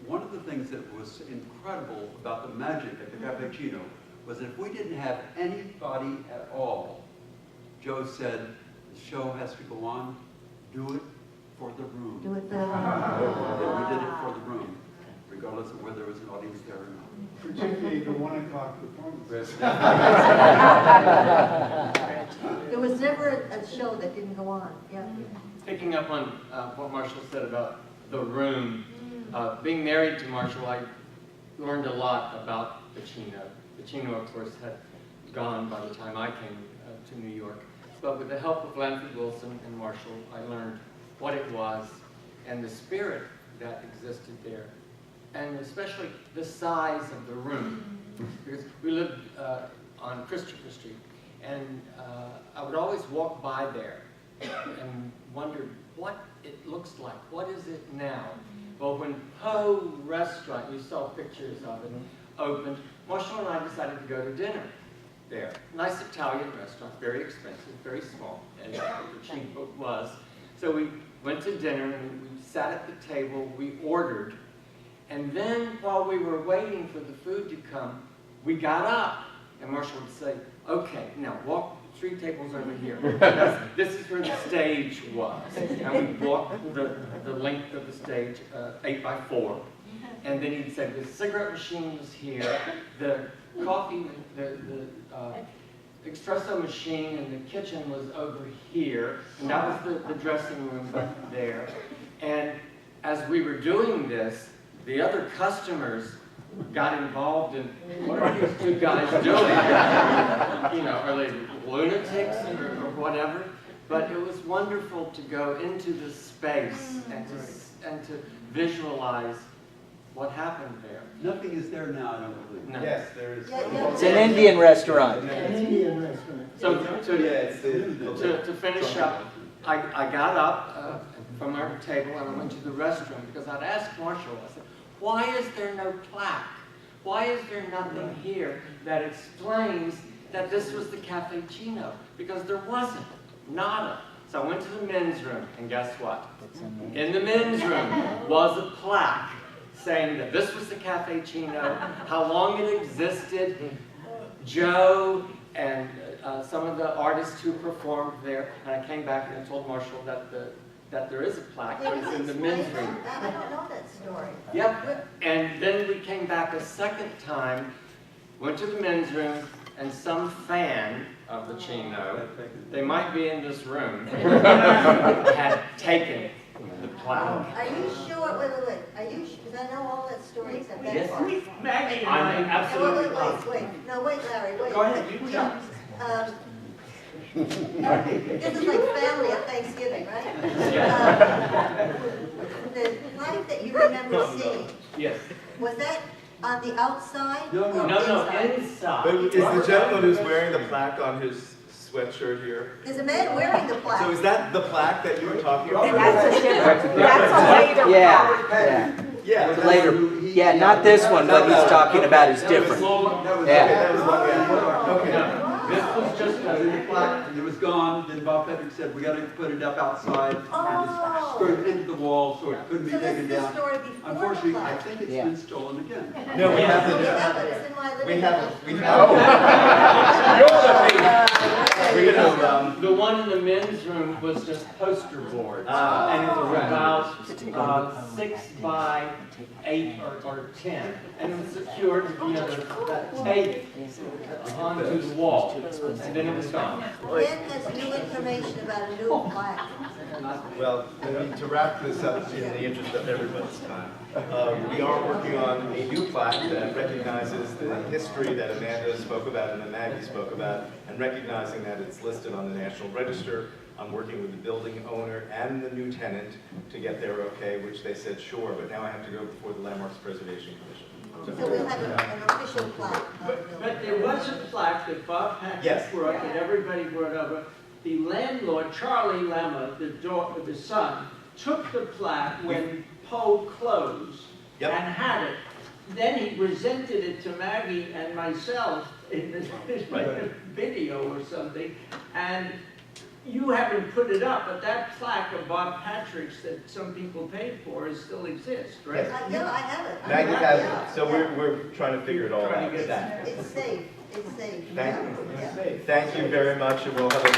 one of the things that was incredible about the magic at the Café Cino was that if we didn't have anybody at all, Joe said, the show has to go on, do it for the room. Do it And we did it for the room, regardless of whether there was an audience there or not. Particularly the 1 o'clock performance. There was never a show that didn't go on, yeah. Picking up on what Marshall said about the room, being married to Marshall, I learned a lot about the Cino. The Cino, of course, had gone by the time I came to New York. But with the help of Lanford Wilson and Marshall, I learned what it was and the spirit that existed there, and especially the size of the room. Because we lived on Christopher Street, and I would always walk by there and wondered what it looks like. What is it now? Well, when Poe Restaurant, you saw pictures of it, opened, Marshall and I decided to go to dinner there. Nice Italian restaurant, very expensive, very small, and cheap it was. So we went to dinner and we sat at the table, we ordered, and then while we were waiting for the food to come, we got up, and Marshall would say, okay, now walk 3 tables over here. This is where the stage was. And we walked the length of the stage, 8 by 4. And then he'd say, the cigarette machine was here, the coffee, the espresso machine in the kitchen was over here, and that was the dressing room back there. And as we were doing this, the other customers got involved in, what are these 2 guys doing? You know, are they lunatics or whatever? But it was wonderful to go into the space and to visualize what happened there. Nothing is there now, I don't believe. No. Yes, there is. It's an Indian restaurant. So to finish up, I got up from our table and I went to the restroom because I'd asked Marshall, I said, why is there no plaque? Why is there nothing here that explains that this was the Café Cino? Because there wasn't, nada. So I went to the men's room, and guess what? In the men's room was a plaque saying that this was the Café Cino, how long it existed, Joe and some of the artists who performed there. And I came back and I told Marshall that there is a plaque, but it's in the men's room. I don't know that story. Yep. And then we came back a second time, went to the men's room, and some fan of the Cino, they might be in this room, had taken the plaque. Are you sure? Wait. Are you sure? Because I know all that story except that Yes. part. Maggie and I'm I. absolutely Wait. No, wait, Larry, wait. Go ahead, you tell. This is like family at Thanksgiving, right? The plaque that you remember seeing, Yes. was that on the outside? No, or inside. But is the gentleman who's wearing the plaque on his sweatshirt here? There's a man wearing the plaque. So is that the plaque that you were talking about? That's a later Yeah. Yeah. It's later. Yeah, not this one. What he's talking about is different. That was one, yeah. Okay. This was just The plaque, and it was gone, then Bob Patrick said, we gotta put it up outside, and just screwed it into the wall so it couldn't be So this taken is the down. story before the Unfortunately, I plaque. think it's been stolen again. No, we have We the. have it, it's in my living We room. have. We're gonna, The one in the men's room was just poster boards, Ah. and it was about 6 by 8 or 10, and it was secured, that tape onto the wall, and then it was gone. Ken has new information about a new plaque. well, to wrap this up in the interest of everybody's time, we are working on a new plaque that recognizes the history that Amanda spoke about and that Maggie spoke about, and recognizing that it's listed on the National Register. I'm working with the building owner and the new tenant to get their okay, which they said sure, but now I have to go before the Landmarks Preservation Commission. So we'll have an official plaque. But there was a plaque that Bob Patrick Yes. brought, that everybody brought over. The landlord, Charlie Lemma, the son, took the plaque when Poe closed Yep. and had it. Then he presented it to Maggie and myself in this video or something, and you haven't put it up, but that plaque of Bob Patrick's that some people paid for still exists, right? Yes. Yeah, I have it. Maggie has it, so we're trying to figure it all Trying out. to get that. It's safe, it's safe. Thank Yeah. you. Thank you very much, and we'll have a